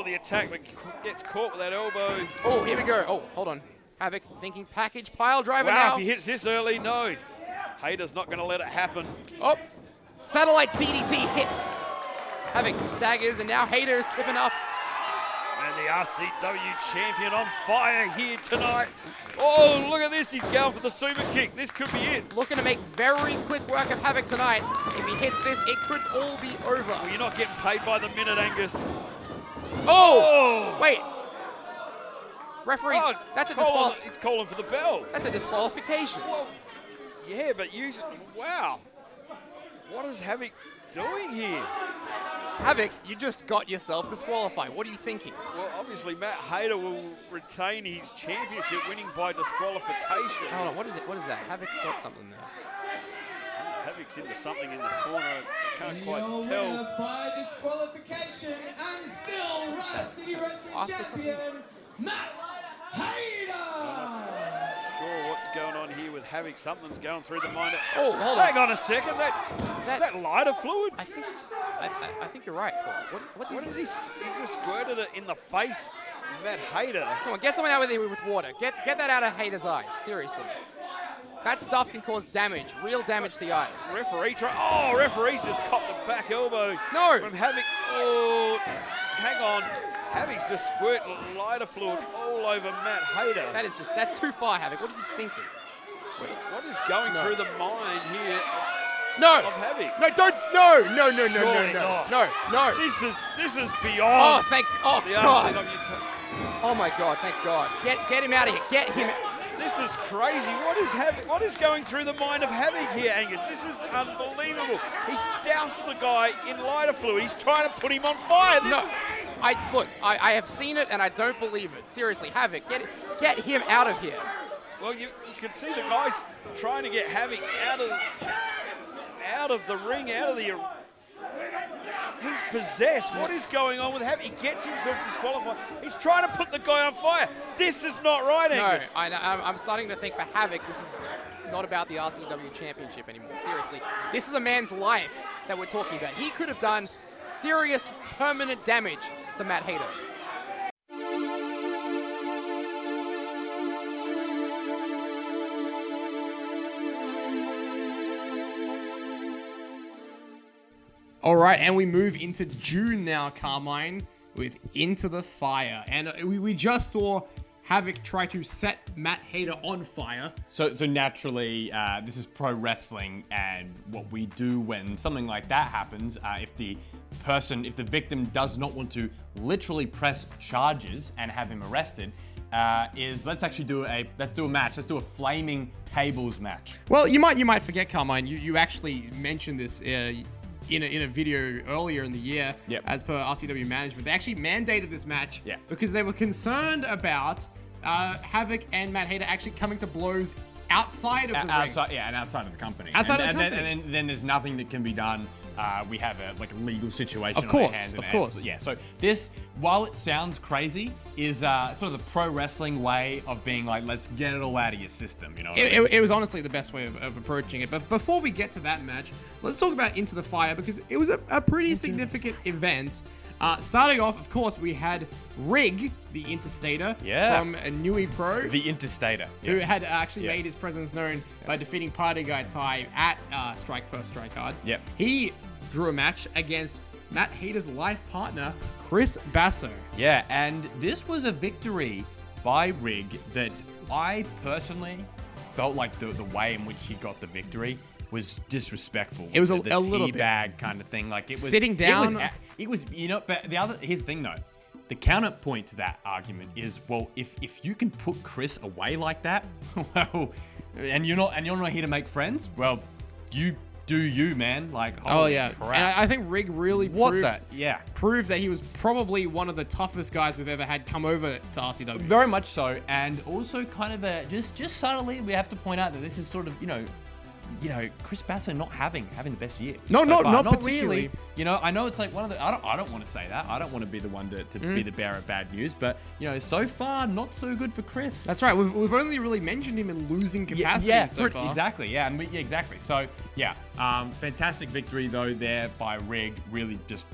The attack, but gets caught with that elbow. Oh, here we go. Oh, hold on. Havoc thinking package pile driver now. Wow, if he hits this early, no. Hayter's not going to let it happen. Oh, satellite DDT hits. Havoc staggers, and now Hayter is clipping up. And the RCW champion on fire here tonight. Oh, look at this. He's going for the super kick. This could be it. Looking to make very quick work of Havoc tonight. If he hits this, it could all be over. Well, you're not getting paid by the minute, Angus. Oh! Wait. Referee, that's a He's calling for the bell. That's a disqualification. Well, yeah, but wow. What is Havoc doing here? Havoc, you just got yourself disqualified. What are you thinking? Well, obviously Matt Hayter will retain his championship, winning by disqualification. Hold on, what is that? Havoc's got something there. Havoc's into something in the corner. I can't quite Your tell. winner by disqualification and still Riot City Wrestling Oscar champion, Matt Hayter. Sure what's going on here with Havoc. Something's going through the mind. Oh, hold on. Hang on a second. Is that lighter fluid? I think you're right, Paul. What is he? He's just squirted it in the face, Matt Hayter. Come on, get someone out with him with water. Get that out of Hayter's eyes. Seriously. That stuff can cause damage, real damage to the eyes. Referee's just copped the back elbow. No. From Havoc. Oh, hang on. Havoc's just squirting lighter fluid all over Matt Hayter. That's too far, Havoc. What are you thinking? Wait, what is going through the mind here? No. Of Havoc? No, don't. No. Surely not. No. This is beyond. Oh, the God. RCW. Oh, my God. Thank God. Get him out of here. Get him. This is crazy. What is going through the mind of Havoc here, Angus? This is unbelievable. He's doused the guy in lighter fluid. He's trying to put him on fire. I have seen it and I don't believe it. Seriously, Havoc, get him out of here. Well, you can see the guys trying to get Havoc out of the ring, out of the. He's possessed. What is going on with Havoc? He gets himself disqualified. He's trying to put the guy on fire. This is not right, Angus. No, I'm starting to think for Havoc, this is not about the RCW Championship anymore. Seriously, this is a man's life that we're talking about. He could have done serious, permanent damage to Matt Hayter. All right, and we move into June now, Carmine, with Into the Fire. And we just saw Havoc try to set Matt Hayter on fire. So naturally, this is pro wrestling, and what we do when something like that happens, if the victim does not want to literally press charges and have him arrested, is let's do a match. Let's do a flaming tables match. Well, you might forget, Carmine. You actually mentioned this in a video earlier in the year. Yep. As per RCW management. They actually mandated this match Yeah. because they were concerned about Havoc and Matt Hayter actually coming to blows outside of the ring. And outside of the company. Outside of the company. And then there's nothing that can be done. We have a legal situation. Of course, on our hands. of course. Yeah. So this, while it sounds crazy, is sort of the pro wrestling way of being like, let's get it all out of your system. You know. It was honestly the best way of approaching it. But before we get to that match, let's talk about Into the Fire because it was a pretty significant event. Starting off, of course, we had Rig, the Interstater, from Nui Pro. The Interstater. Who had actually made his presence known by defeating Party Guy Ty at Strike First, Strike Hard. Yep. He drew a match against Matt Hayter's life partner, Chris Basso. Yeah, and this was a victory by Rig that I personally felt like the way in which he got the victory was disrespectful. It was a the little bit. teabag kind of thing. Like it was Sitting down. It was but here's the thing though. The counterpoint to that argument is, well, if you can put Chris away like that, well, and you're not here to make friends, well, you do you, man. Like, holy crap. And I think Rig really proved that he was probably one of the toughest guys we've ever had come over to RCW. Very much so, and also kind of just subtly, we have to point out that this is sort of, Chris Basso not having the best year. Not particularly. really. I know it's like one of the. I don't want to say that. I don't want to be the one to be the bearer of bad news. But so far, not so good for Chris. That's right. We've only really mentioned him in losing capacity so far. Exactly. Yeah, exactly. So yeah, fantastic victory though there by Rig. Really just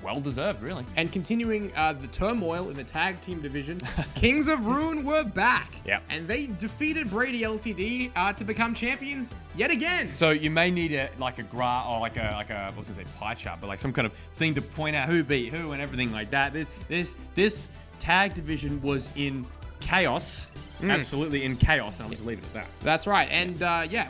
well deserved, really. And continuing the turmoil in the tag team division, Kings of Ruin were back. Yeah. And they defeated Brady LTD to become champions yet again. So you may need a graph or like a pie chart, but like some kind of thing to point out who beat who and everything like that. This tag division was in chaos, absolutely in chaos, and I'll just leave it at that. That's right. And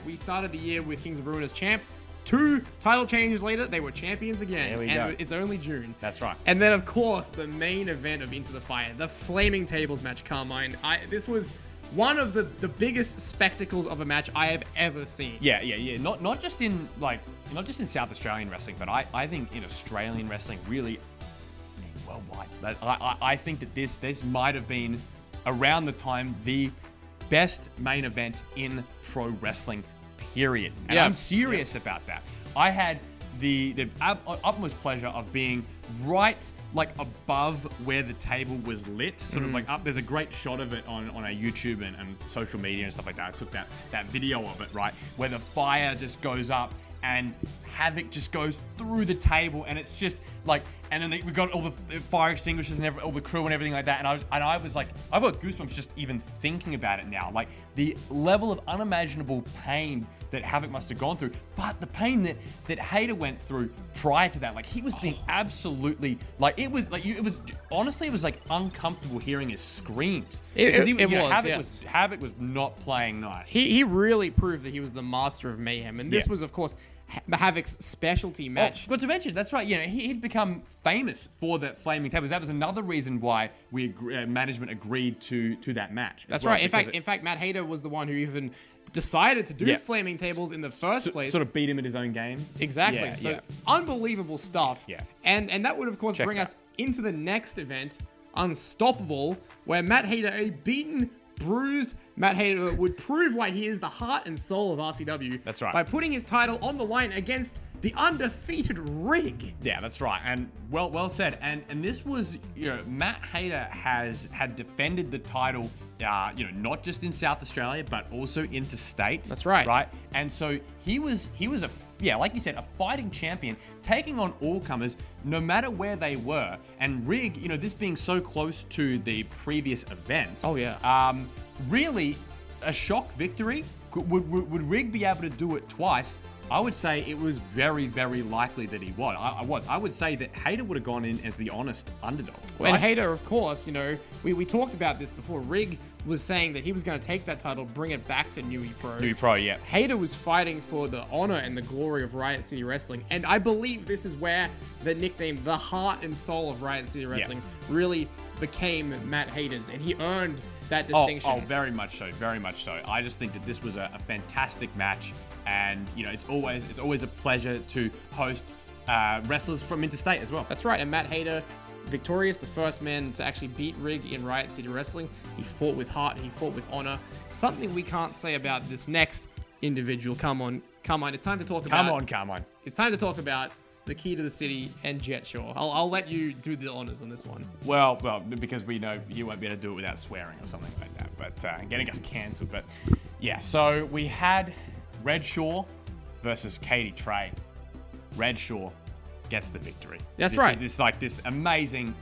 we started the year with Kings of Ruin as champ. 2 title changes later, they were champions again. There we and go. It's only June. That's right. And then, of course, the main event of Into the Fire, the Flaming Tables match, Carmine. This was one of the biggest spectacles of a match I have ever seen. Yeah. Not just in South Australian wrestling, but I think in Australian wrestling, really worldwide. I think that this might have been around the time the best main event in pro wrestling, period. And I'm serious about that. I had the utmost pleasure of being right like above where the table was lit, sort of like up. There's a great shot of it on our YouTube and social media and stuff like that. I took that video of it, right, where the fire just goes up and havoc just goes through the table, and it's just like, and then we got all the fire extinguishers and all the crew and everything like that, and I was like, I've got goosebumps just even thinking about it now. Like the level of unimaginable pain that Havoc must have gone through, but the pain that Hayter went through prior to that, like he was being absolutely like it was honestly uncomfortable hearing his screams. Havoc was not playing nice. He really proved that he was the master of mayhem, and this was, of course, Havoc's specialty match. But to mention, that's right. You know, he'd become famous for the Flaming Tables. That was another reason why management agreed to that match. That's right. In fact, Matt Hayter was the one who even decided to do Flaming Tables in the first place. Sort of beat him in his own game. Exactly. Unbelievable stuff. Yeah. And that would, of course, bring us into the next event, Unstoppable, where Matt Hayter, a beaten, bruised Matt Hayter, would prove why he is the heart and soul of RCW. That's right. By putting his title on the line against the undefeated Rig. Yeah, that's right. And well said. And this was, Matt Hayter had defended the title, not just in South Australia, but also interstate. That's right. Right. And so he was like you said, a fighting champion, taking on all comers, no matter where they were. And Rig, this being so close to the previous event. Oh yeah. Really, a shock victory. Would Rig be able to do it twice? I would say it was very, very likely that he would. I would say that Hayter would have gone in as the honest underdog. Right? And Hayter, of course, we talked about this before. Rig was saying that he was going to take that title, bring it back to New Pro. New Pro, yeah. Hayter was fighting for the honor and the glory of Riot City Wrestling. And I believe this is where the nickname, the heart and soul of Riot City Wrestling, really became Matt Hayter's. And he earned that distinction. Oh, very much so, very much so. I just think that this was a fantastic match, and it's always a pleasure to host wrestlers from interstate as well. That's right, and Matt Hayter, victorious, the first man to actually beat Rig in Riot City Wrestling. He fought with heart, he fought with honor. Something we can't say about this next individual. Come on, it's time to talk about. Come on. It's time to talk about the Key to the City and Jet Shaw. I'll let you do the honors on this one. Well, because we know you won't be able to do it without swearing or something like that, but getting us cancelled. But yeah, so we had Red Shaw versus Katie Trey. Red Shaw gets the victory. That's right. This is like this amazing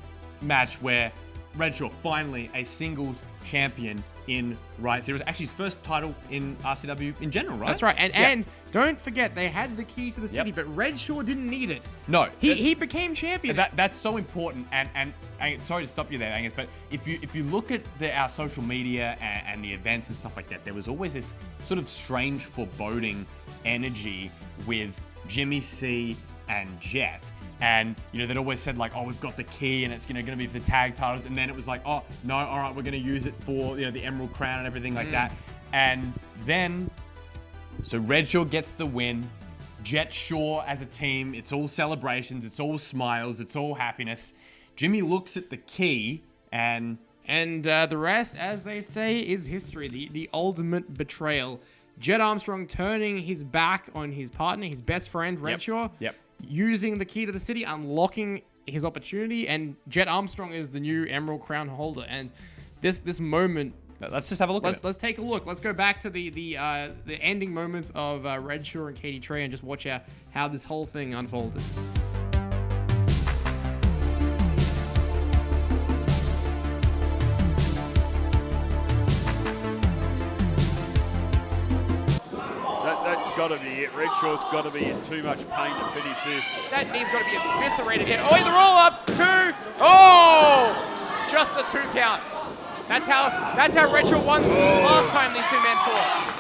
match where Red Shaw finally a singles champion in Riot City. It was actually his first title in RCW in general, right? That's right. And don't forget, they had the Key to the City, but Red Shaw didn't need it. No. He became champion. That's so important. And sorry to stop you there, Angus, but if you look at our social media and the events and stuff like that, there was always this sort of strange foreboding energy with Jimmy C and Jet. And, they'd always said like, oh, we've got the key and it's, going to be for the tag titles. And then it was like, oh, no, all right, we're going to use it for, the Emerald Crown and everything like that. And then, so Red Shaw gets the win. Jet Shaw as a team, it's all celebrations, it's all smiles, it's all happiness. Jimmy looks at the key and the rest, as they say, is history. The ultimate betrayal. Jet Armstrong turning his back on his partner, his best friend, Red Shaw. Yep. Using the Key to the City, unlocking his opportunity, and Jet Armstrong is the new Emerald Crown holder. And this moment, let's just have a look at it. Let's take a look. Let's go back to the ending moments of Red Shaw and Katie Trey and just watch how this whole thing unfolded. got to be it. Redshaw's got to be in too much pain to finish this. That knee's got to be eviscerated here. Oh, the roll up. 2. Oh! Just the 2 count. That's how Redshaw won last time these 2 men fought.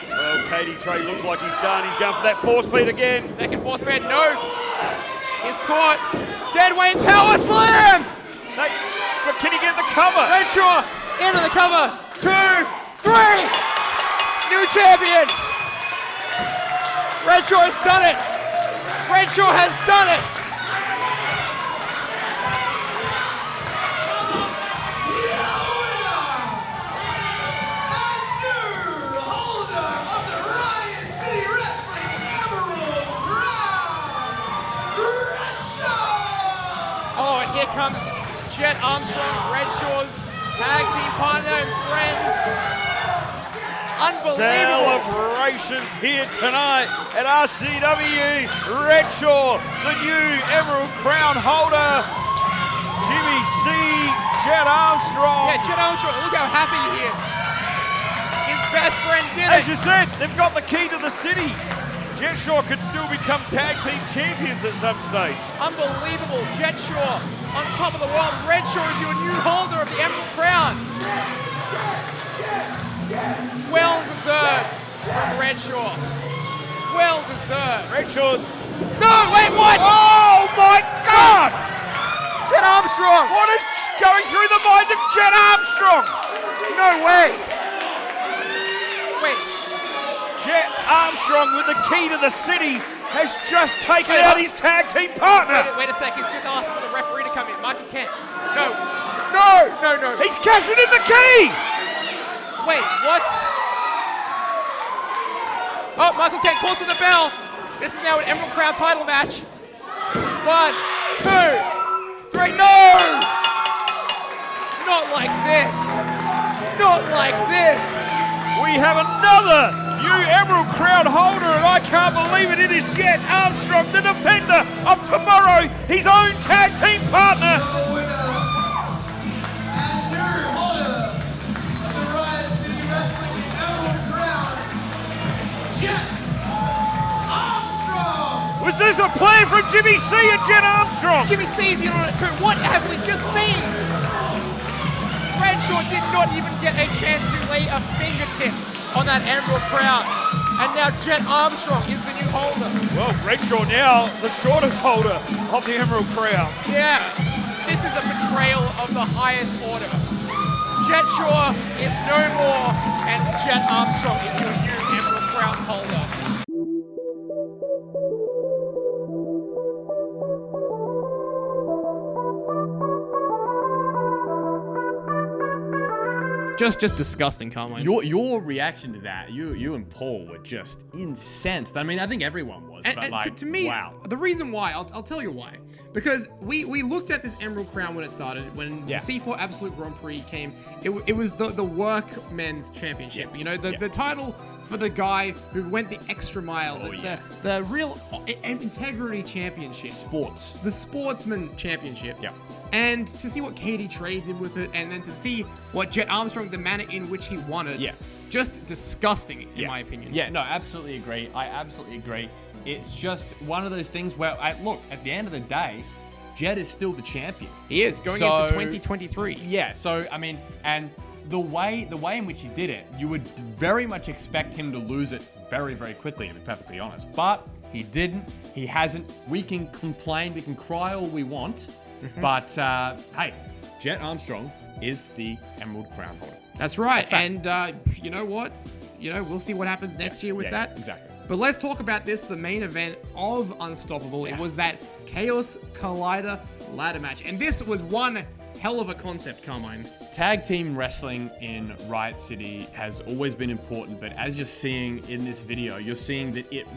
Well, Katie Trey looks like he's done. He's going for that force feed again. Second force feed, no. He's caught. Dead weight power slam. But can he get the cover? Redshaw into the cover. 2, 3. New champion. Redshaw has done it. Redshaw has done it. Oh, and here comes Jet Armstrong, Redshaw's tag team partner and friend. Unbelievable. Celebrations here tonight at RCW. Redshaw, the new Emerald Crown holder. Jimmy C. Jet Armstrong. Yeah, Jet Armstrong, look how happy he is. His best friend did it. As you said, they've got the key to the city. Jetshaw could still become tag team champions at some stage. Unbelievable. Jetshaw on top of the world. Redshaw is your new holder of the Emerald Crown. Well deserved from Redshaw. Well deserved. Redshaw's... No, wait, what? Oh my God! Jet Armstrong. What is going through the mind of Jet Armstrong? No way. Wait. Jet Armstrong with the key to the city has just taken out his tag team partner. Wait a sec, he's just asked for the referee to come in. Michael Kent. No. He's cashing in the key. Wait, what? Oh, Michael Kent calls for the bell. This is now an Emerald Crown title match. 1, 2, 3, no! Not like this. Not like this. We have another new Emerald Crown holder, and I can't believe it. It is Jet Armstrong, the defender of tomorrow, his own tag team partner. Your winner and your holder of the Riot City Wrestling Emerald Crown, Jet Armstrong. Was this a plan from Jimmy C and Jet Armstrong? Jimmy C's in on it too. What have we just seen? Redshaw did not even get a chance to lay a fingertip on that Emerald Crown. And now Jet Armstrong is the new holder. Well, Redshaw now the shortest holder of the Emerald Crown. Yeah, this is a betrayal of the highest order. Jet Shaw is no more, and Jet Armstrong is your new Emerald Crown holder. Just disgusting, Carmine. Your reaction to that, you and Paul were just incensed. I mean, I think everyone was, but And like, to me, wow. the reason why, I'll tell you why. Because we looked at this Emerald Crown when it started, when the C4 Absolute Grand Prix came. It was the Workmen's Championship. Yeah. You know, the title for the guy who went the extra mile, the real integrity championship. The Sportsman Championship. Yeah. And to see what Katie Trey did with it, and then to see what Jet Armstrong, the manner in which he won it. Yeah. Just disgusting, in my opinion. Yeah, no, absolutely agree. I absolutely agree. It's just one of those things where, look, at the end of the day, Jet is still the champion. He is, going into 2023. Yeah, so, I mean, and the way in which he did it, you would very much expect him to lose it very, very quickly, to be perfectly honest. But he didn't. He hasn't. We can complain. We can cry all we want. But, hey, Jet Armstrong is the Emerald Crown holder. That's right. And you know what? We'll see what happens next year with that. Exactly. But let's talk about this, the main event of Unstoppable. It was that Chaos Collider ladder match. And this was one hell of a concept, Carmine. Tag team wrestling in Riot City has always been important, but as you're seeing in this video, you're seeing that it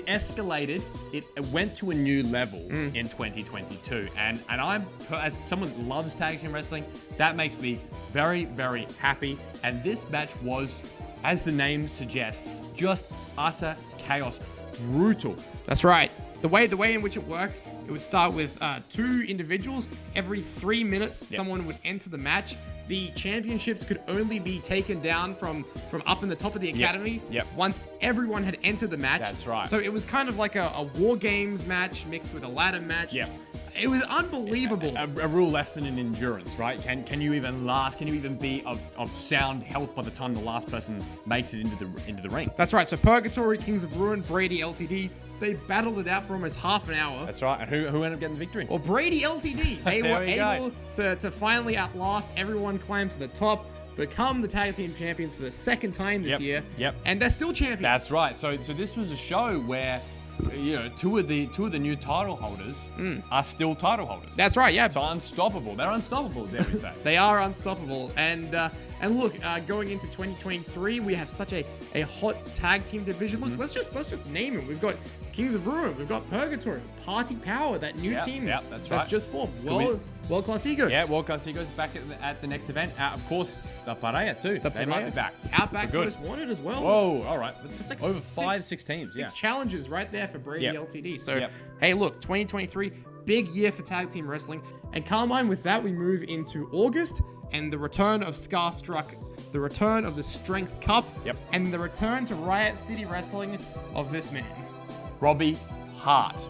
escalated. It went to a new level in 2022, and I'm, as someone that loves tag team wrestling, that makes me very, very happy. And this match was, as the name suggests, just utter chaos, brutal. That's right. The way in which it worked, It would start with 2 individuals. Every 3 minutes, someone would enter the match. The championships could only be taken down from up in the top of the academy once everyone had entered the match. That's right. So it was kind of like a War Games match mixed with a ladder match. Yeah. It was unbelievable. A real lesson in endurance, right? Can you even last? Can you even be of sound health by the time the last person makes it into the ring? That's right. So Purgatory, Kings of Ruin, Brady LTD, they battled it out for almost half an hour. That's right. And who ended up getting the victory? Well, Brady LTD, they There were we go. able to finally at last, everyone climb to the top, become the tag team champions for the second time this year. Yep. And they're still champions. That's right. So this was a show where, you know, two of the new title holders are still title holders. That's right. Yeah. So unstoppable. They're unstoppable, dare we say? They are unstoppable. And look, going into 2023, we have such a hot tag team division. Look, let's just name it. We've got Kings of Ruin, we've got Purgatory, Party Power, that new team that's right. just formed. World Class Egos. Yeah, World Class Egos back at the next event. Of course, the Pareja too. They might be back. Outback's Good. Most Wanted as well. Whoa, all right. It's like over 6 teams. Six challenges right there for Brady LTD. So, Yep. hey, look, 2023, big year for tag team wrestling. And Carmine, with that, we move into August and the return of Starstruck, the return of the Strength Cup, and the return to Riot City Wrestling of this man. Robbie Hart,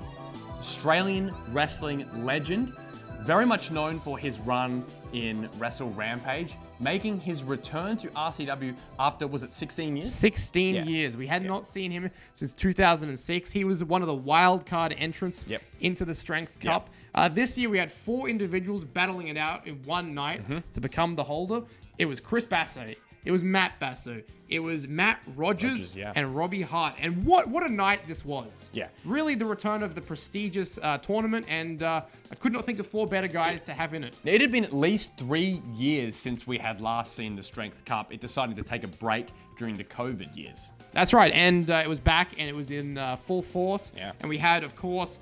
Australian wrestling legend, very much known for his run in Wrestle Rampage, making his return to RCW after, was it 16 years? 16 years. We had not seen him since 2006. He was one of the wild card entrants into the Strength Cup. This year we had 4 individuals battling it out in one night to become the holder. It was Chris Basso. It was Matt Basso. It was Matt Rogers and Robbie Hart. And what a night this was. Yeah. Really the return of the prestigious tournament, and I could not think of 4 better guys to have in it. It had been at least 3 years since we had last seen the Strength Cup. It decided to take a break during the COVID years. That's right, and it was back, and it was in full force. Yeah. And we had, of course,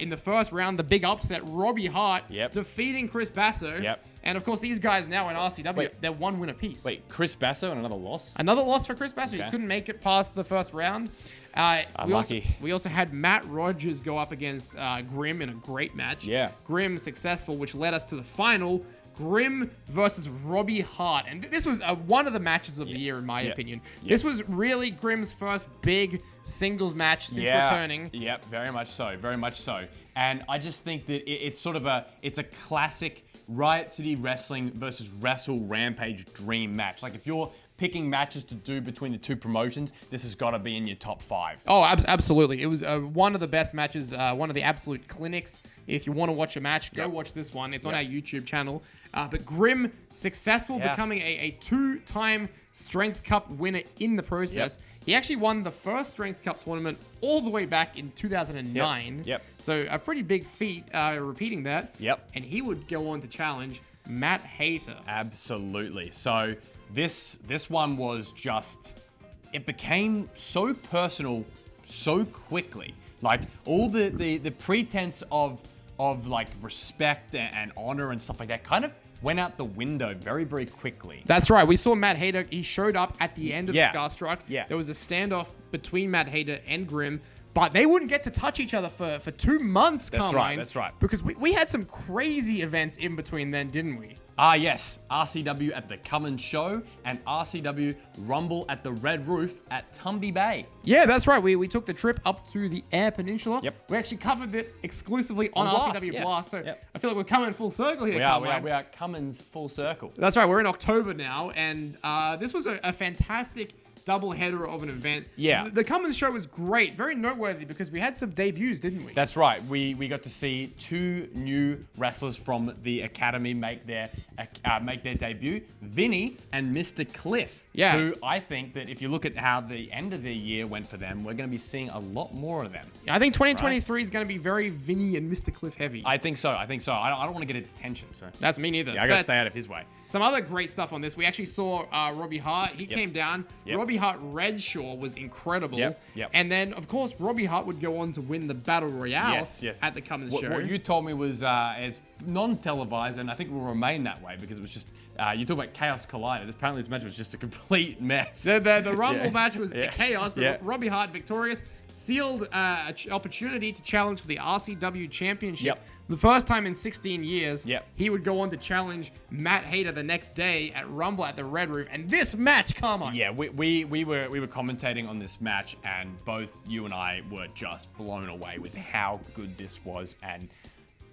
in the first round, the big upset, Robbie Hart defeating Chris Basso. And of course, these guys now in RCW, they're 1 win apiece. Wait, Chris Basso and another loss? Another loss for Chris Basso. He couldn't make it past the first round. We also had Matt Rogers go up against Grimm in a great match. Yeah. Grimm successful, which led us to the final. Grimm versus Robbie Hart. And this was one of the matches of the year, in my opinion. This was really Grimm's first big singles match since returning. Yep, very much so. Very much so. And I just think that it's sort of it's a classic Riot City Wrestling versus Wrestle Rampage dream match. Like, if you're picking matches to do between the two promotions, this has got to be in your top 5. Oh, absolutely. It was one of the best matches, one of the absolute clinics. If you want to watch a match, go watch this one. It's on our YouTube channel. But Grimm, successful, becoming a 2-time Strength Cup winner in the process. He actually won the first Strength Cup tournament all the way back in 2009. So a pretty big feat, repeating that. And he would go on to challenge Matt Hayter. Absolutely. So this one was just, it became so personal so quickly. Like, all the pretense of like respect and honor and stuff like that kind of went out the window very, very quickly. That's right. We saw Matt Hayter. He showed up at the end of Starstruck. Yeah. There was a standoff between Matt Hayter and Grimm, but they wouldn't get to touch each other for 2 months, Carmine. That's right. Because we had some crazy events in between then, didn't we? Yes. RCW at the Cummins Show and RCW Rumble at the Red Roof at Tumby Bay. Yeah, that's right. We took the trip up to the Eyre Peninsula. We actually covered it exclusively on RCW Blast. So I feel like we're coming full circle here, Carmine. We are Cummins full circle. That's right. We're in October now, and this was a fantastic double header of an event. Yeah. The Cummins show was great, very noteworthy because we had some debuts, didn't we? That's right. We got to see 2 new wrestlers from the academy make their debut, Vinny and Mr. Cliff. Yeah. Who I think that if you look at how the end of the year went for them, we're going to be seeing a lot more of them. I think 2023 is going to be very Vinny and Mr. Cliff heavy. I think so. I don't want to get attention. So that's me neither. Yeah, I got to stay out of his way. Some other great stuff on this. We actually saw Robbie Hart. He came down. Robbie Hart Redshaw was incredible. And then, of course, Robbie Hart would go on to win the Battle Royale at the Cummins show. What you told me was as non-televised, and I think will remain that way because it was just, you talk about Chaos Collider. Apparently this match was just a complete mess. The Rumble match was chaos, but Robbie Hart victorious. sealed opportunity to challenge for the RCW Championship. Yep. The first time in 16 years, Yep. he would go on to challenge Matt Hayter the next day at Rumble at the Red Roof. And this match, come on. Yeah, we were commentating on this match, and both you and I were just blown away with how good this was. And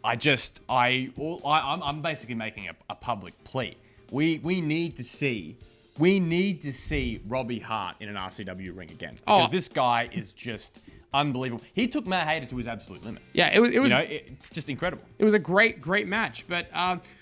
I'm basically making a public plea. We need to see Robbie Hart in an RCW ring again, because this guy is just unbelievable. He took Matt Hayter to his absolute limit. Yeah, it was just incredible. It was a great match. But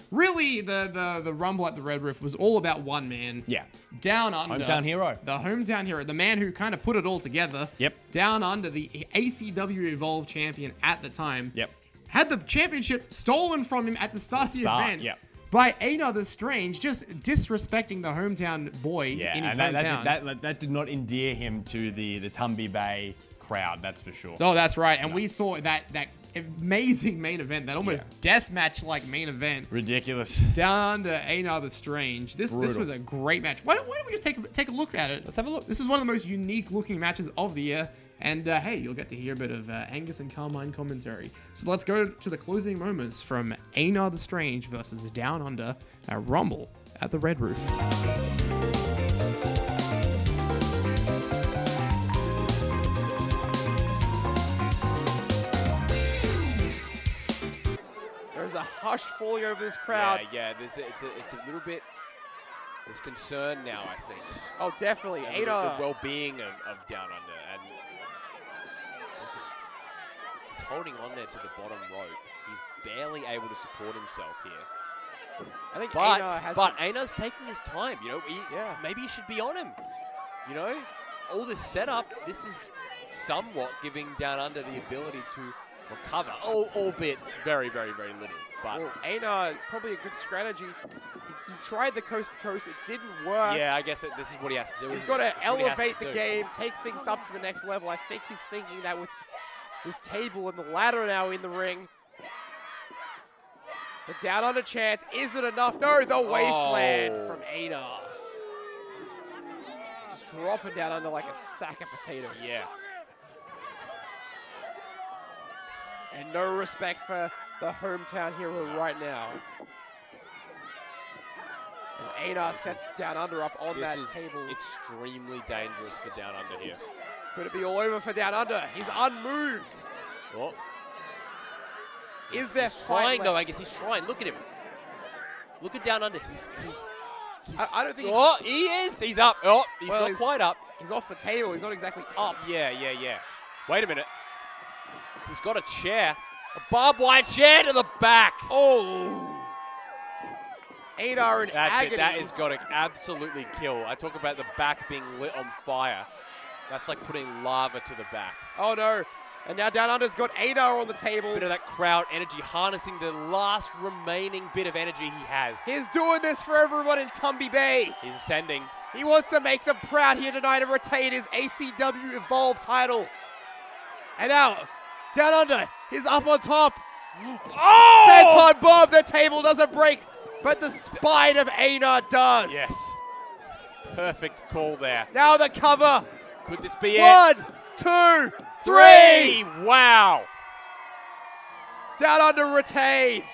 really, the Rumble at the Red Roof was all about one man. Yeah. Down under. Hometown hero. The hometown hero. The man who kind of put it all together. Yep. Down under, the ACW Evolve champion at the time. Yep. Had the championship stolen from him at the start of the event. Yep. By Another Strange, just disrespecting the hometown boy in his hometown. That did not endear him to the Tumby Bay crowd, that's for sure. Oh, that's right. And we saw that amazing main event, that almost deathmatch-like main event. Ridiculous. Down to Another Strange. This was a great match. Why don't we just take a look at it? Let's have a look. This is one of the most unique-looking matches of the year. And hey, you'll get to hear a bit of Angus and Carmine commentary. So let's go to the closing moments from Another Strange versus Down Under at Rumble at the Red Roof. There's a hush falling over this crowd. Yeah, it's a little bit. There's concern now, I think. Oh, definitely. And the well-being of Down Under, and he's holding on there to the bottom rope. He's barely able to support himself here. I think But Aina's taking his time. Maybe he should be on him. All this setup, this is somewhat giving Down Under the ability to recover, albeit very, very, very little. But Aina, probably a good strategy. He tried the coast to coast. It didn't work. Yeah, I guess this is what he has to do. He's got to elevate the game, take things up to the next level. I think he's thinking that with this table and the ladder now in the ring. The Down Under chance isn't enough. No, the wasteland from Aina. Just dropping Down Under like a sack of potatoes. Yeah. And no respect for the hometown hero right now. As Aina sets Down Under up on that table. Extremely dangerous for Down Under here. Could it be all over for Down Under? He's unmoved. Oh. Is there He's trying though, I guess he's trying. Look at him. Look at Down Under. He's I don't think he is. He's up. Oh, he's not quite up. He's off the table. He's not exactly up. Yeah. Wait a minute. He's got a chair. A barbed wire chair to the back. Oh. Aina in That's agony. it. That has got to absolutely kill. I talk about the back being lit on fire. That's like putting lava to the back. Oh, no. And now Down Under's got Aina on the table. Bit of that crowd energy, harnessing the last remaining bit of energy he has. He's doing this for everyone in Tumby Bay. He's ascending. He wants to make them proud here tonight and retain his ACW Evolve title. And now, Down Under is up on top. Oh! Senton bomb. The table doesn't break, but the spine of Aina does. Yes. Perfect call there. Now the cover. Could this be it? 1, 2, 3. Wow. Down Under retains.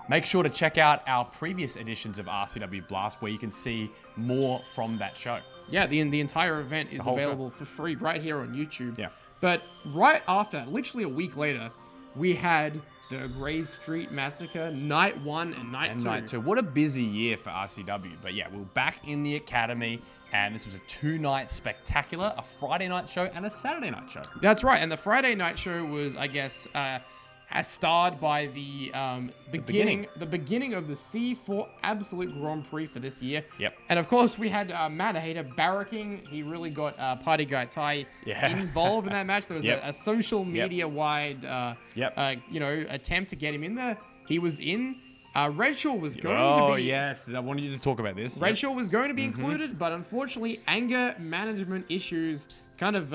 Make sure to check out our previous editions of RCW Blast, where you can see more from that show. Yeah, the entire event is whole available for free right here on YouTube. Yeah. But right after, literally a week later, we had the Grey Street Massacre, Night 1 and Night 2. Night 2. What a busy year for RCW. But yeah, we're back in the academy, and this was a 2-night spectacular, a Friday night show and a Saturday night show. That's right. And the Friday night show was, I guess, starred by the beginning of the C4 Absolute Grand Prix for this year. Yep. And of course, we had Matt Hayter barracking. He really got Party Guy Ty involved in that match. There was a social media-wide, attempt to get him in there. He was in. Redshaw was going to be... Oh, yes. I wanted you to talk about this. Redshaw was going to be included, but unfortunately, anger management issues kind of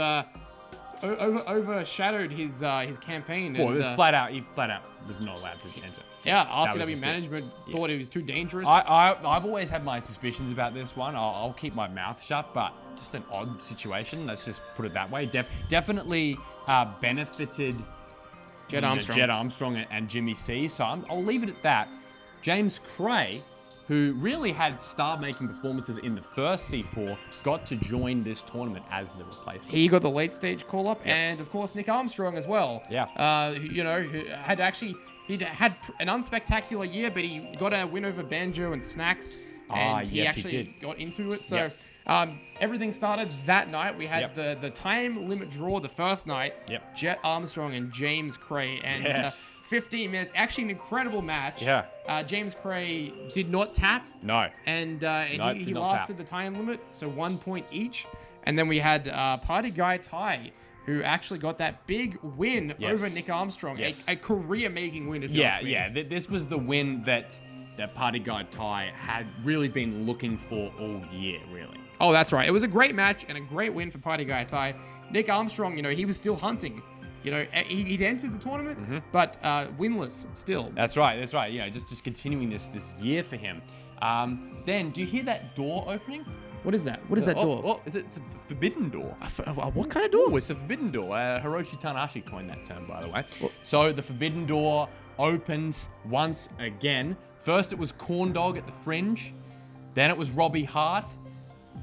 overshadowed his campaign. Well, And, it was flat out, he flat out was not allowed to enter. yeah, was RCW just it. management thought it was too dangerous. I've always had my suspicions about this one. I'll keep my mouth shut, but just an odd situation. Let's just put it that way. Definitely benefited Jed Armstrong. Jed Armstrong and Jimmy C. So I'll leave it at that. James Cray, who really had star-making performances in the first C4, got to join this tournament as the replacement. He got the late stage call-up, and of course Nick Armstrong as well. Yeah. Who had actually he'd had an unspectacular year, but he got a win over Banjo and Snacks, and he yes, he actually did. got into it. So Yep. everything started that night. We had Yep. the time limit draw the first night. Yep. Jet Armstrong and James Cray, and Yes. 15 minutes. Actually, an incredible match. Yeah. James Cray did not tap. No. And No, he did not lasted tap. the time limit, so 1 point each. And then we had Party Guy Ty, who actually got that big win Yes. over Nick Armstrong, Yes. a career-making win, if you ask me. This was the win that Party Guy Ty had really been looking for all year, really. Oh, that's right. It was a great match and a great win for Party Guy Ty. Nick Armstrong, he was still hunting. He'd entered the tournament, but winless still. That's right. Just continuing this year for him. Then, do you hear that door opening? What is that? What is that door? Oh, it's a forbidden door. What kind of door? Oh, it's a forbidden door. Hiroshi Tanahashi coined that term, by the way. So the forbidden door opens once again. First it was Corn Dog at the Fringe. Then it was Robbie Hart.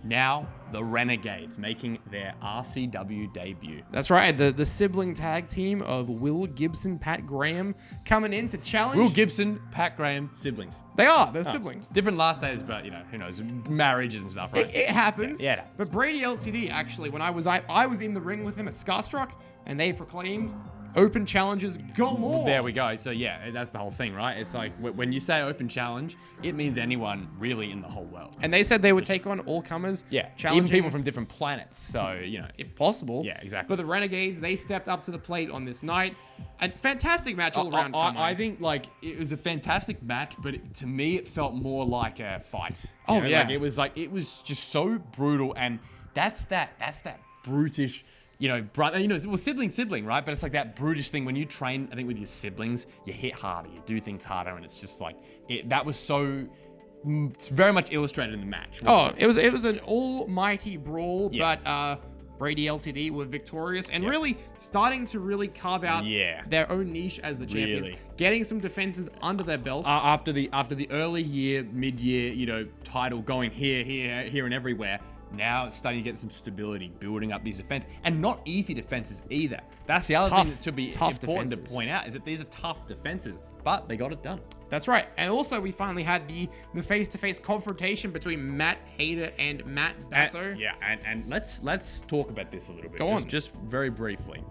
Now the Renegades making their RCW debut. That's right. The sibling tag team of Will Gibson, Pat Graham coming in to challenge. Will Gibson, Pat Graham, siblings. They're siblings. Different last names, but who knows? Marriages and stuff, right? It happens. Yeah, it happens. But Brady LTD, actually, when I was in the ring with him at Starstruck, and they proclaimed open challenges galore. There we go. So yeah, that's the whole thing, right? It's like when you say open challenge, it means anyone really in the whole world. And they said they would take on all comers. Yeah, challenging even people from different planets. So if possible. Yeah, exactly. But the Renegades, they stepped up to the plate on this night. A fantastic match all around. I think it was a fantastic match, but to me it felt more like a fight. Oh, yeah. It was just so brutal, and that's that brutish. Brother, sibling, right? But it's like that brutish thing when you train, I think, with your siblings, you hit harder, you do things harder, and it's just like, that was so, it's very much illustrated in the match. It was an almighty brawl, but Brady LTD were victorious and really starting to really carve out their own niche as the champions, getting some defenses under their belt. After the early year, mid-year, title going here, and everywhere. Now it's starting to get some stability, building up these defenses, and not easy defenses either. That's the other thing that should be important to point out, is that these are tough defenses, but they got it done. That's right. And also we finally had the face-to-face confrontation between Matt Hayter and Matt Basso. And let's talk about this a little bit. Go on. Just very briefly.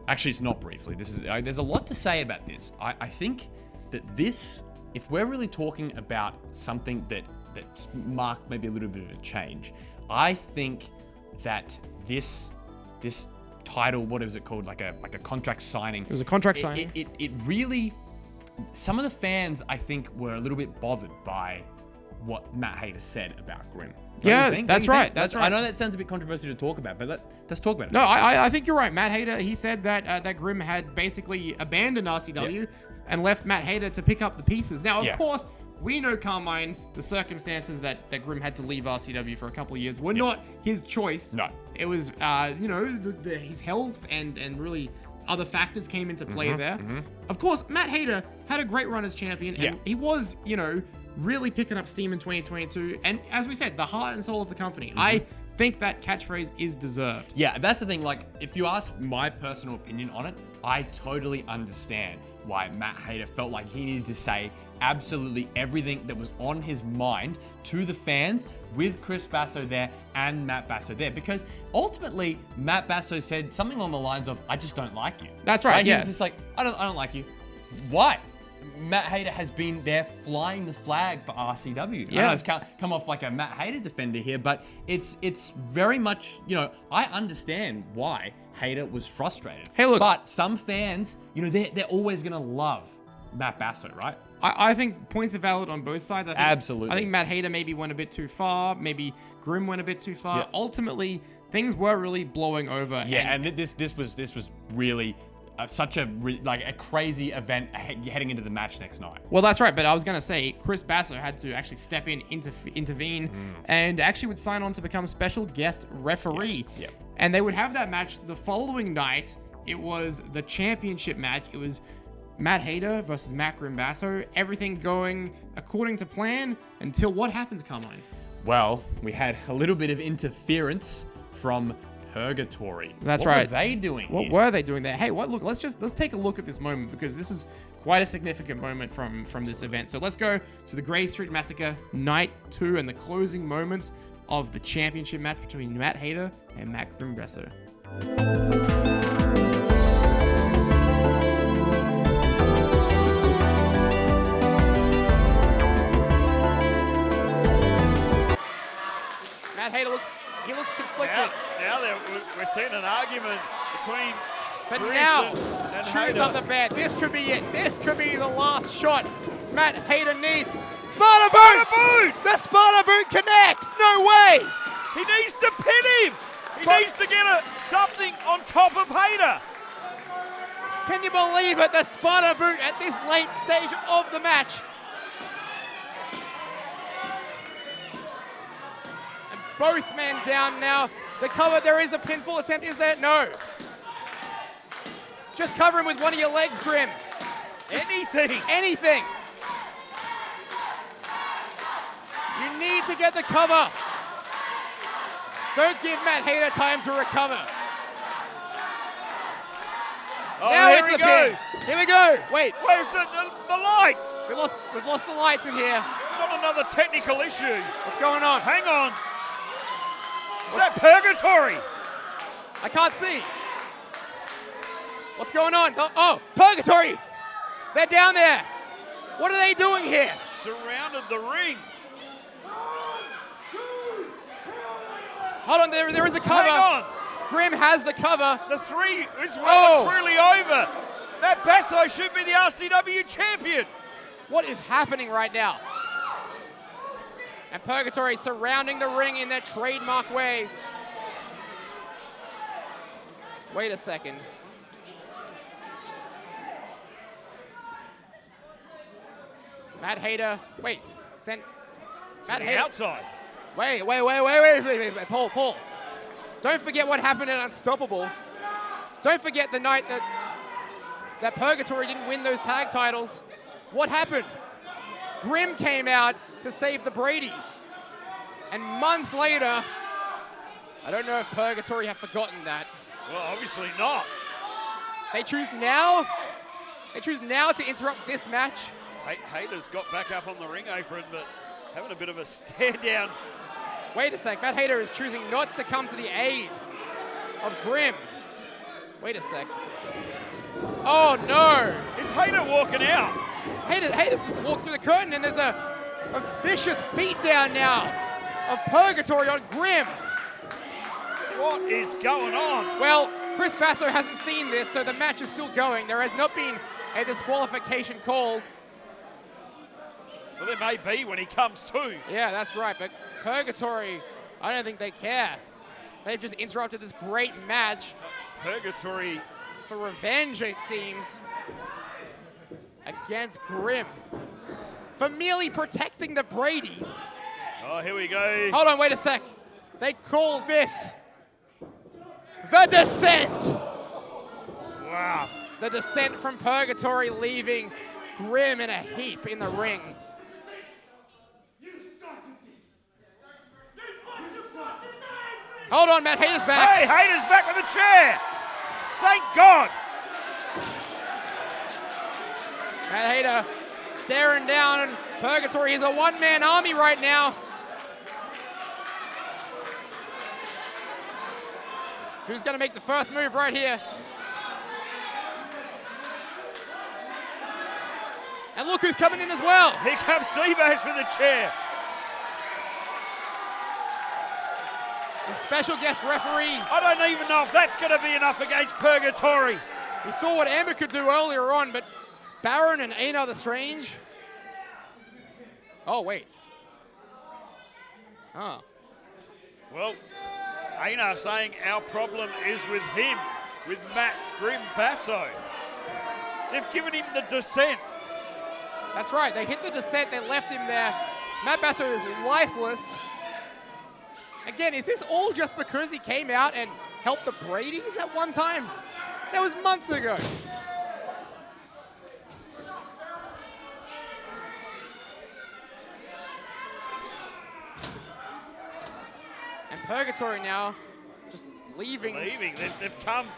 Actually, it's not briefly. There's a lot to say about this. I think that this, if we're really talking about something that marked maybe a little bit of a change, I think that this title, what is it called, like a contract signing? It was a contract signing. It really, some of the fans, I think, were a little bit bothered by what Matt Hayter said about Grimm. That's right. I know that sounds a bit controversial to talk about, but let's talk about it. No, I think you're right. Matt Hayter, he said that Grimm had basically abandoned RCW and left Matt Hayter to pick up the pieces. Now, of course, we know Carmine, the circumstances that Grimm had to leave RCW for a couple of years were not his choice. No. It was, his health and really other factors came into play there. Of course, Matt Hayter had a great run as champion, and he was, really picking up steam in 2022. And as we said, the heart and soul of the company. I think that catchphrase is deserved. Yeah, that's the thing. Like, if you ask my personal opinion on it, I totally understand why Matt Hayter felt like he needed to say absolutely everything that was on his mind to the fans, with Chris Basso there and Matt Basso there, because ultimately Matt Basso said something along the lines of, "I just don't like you." That's right. He was just like, "I don't like you." Why? Matt Hayter has been there flying the flag for RCW. I know it's come off like a Matt Hayter defender here, but it's very much, I understand why Hayter was frustrated. Hey, look. But some fans, they're always going to love Matt Basso, right? I think points are valid on both sides. Absolutely. I think Matt Hayter maybe went a bit too far. Maybe Grimm went a bit too far. Yeah. Ultimately, things were really blowing over. Yeah, and this was really such a crazy event heading into the match next night. Well, that's right, but I was going to say Chris Basso had to actually step in, intervene, and actually would sign on to become special guest referee. Yeah. And they would have that match the following night. It was the championship match. It was Matt Hayter versus Matt Basso. Everything going according to plan until what happens, Carmine? Well, we had a little bit of interference from Purgatory. That's right. right. What were they doing What here? were they doing there? Hey, look, let's take a look at this moment, because this is quite a significant moment from this event. So let's go to the Grey Street Massacre Night 2 and the closing moments of the championship match between Matt Hayter and Matt Basso. Matt Hayter looks conflicted. Now we're seeing an argument between But Chris now, and tunes Hayter. up the band. This could be it. This could be the last shot Matt Hayter needs. Sparta boot! The Sparta boot connects! No way! He needs to pin him! He But- needs to get something on top of Hayter! Can you believe it? The Sparta boot at this late stage of the match. And both men down now. The cover, there is a pinfall attempt, is there? No. Just cover him with one of your legs, Grim. Anything! Anything. You need to get the cover. Don't give Matt Hayter time to recover. Oh, Now here it's he the goes! pin. Here we go. Wait, Where's the lights? we've lost the lights in here. Not another technical issue. What's going on? Hang on. Is that Purgatory? I can't see. What's going on? Oh, Purgatory. They're down there. What are they doing here? Surrounded the ring. Hold on, there is a cover. Hang on. Grim has the cover. The three is Oh. truly over. That Basso should be the RCW champion. What is happening right now? And Purgatory surrounding the ring in their trademark way. Wait a second. Matt Hayter. Wait. Matt The Hayter. outside. Wait. Paul. Don't forget what happened at Unstoppable. Don't forget the night that Purgatory didn't win those tag titles. What happened? Grim came out to save the Bradys. And months later, I don't know if Purgatory have forgotten that. Well, obviously not. They choose now to interrupt this match. Hayter's got back up on the ring apron, but having a bit of a stare down. Wait a sec, Matt Hayter is choosing not to come to the aid of Grim. Wait a sec. Oh no! Is Hayter walking out? Hayter's just walked through the curtain and there's a vicious beatdown now of Purgatory on Grim. What is going on? Well, Chris Basso hasn't seen this, so the match is still going. There has not been a disqualification called. Well, there may be when he comes to. Yeah, that's right, but Purgatory, I don't think they care. They've just interrupted this great match Purgatory. for revenge, it seems, against Grim. For merely protecting the Bradys. Oh, here we go. Hold on, wait a sec. They call this the Descent. Wow. The Descent from Purgatory, leaving Grim in a heap in the ring. Hold on, Matt Hayter's back. Hey, Hayter's back with a chair. Thank God. Matt Hayter staring down, and Purgatory is a one-man army right now. Who's going to make the first move right here? And look who's coming in as well. Here comes Seabass for the chair. The special guest referee. I don't even know if that's going to be enough against Purgatory. We saw what Amber could do earlier on, but Baron and Ain't the Strange. Oh, wait. Oh. Well, Aina saying our problem is with him, with Matt Grim Basso. They've given him the descent. That's right. They hit the descent. They left him there. Matt Basso is lifeless. Again, is this all just because he came out and helped the Bradys at one time? That was months ago. And Purgatory now just leaving. They've come,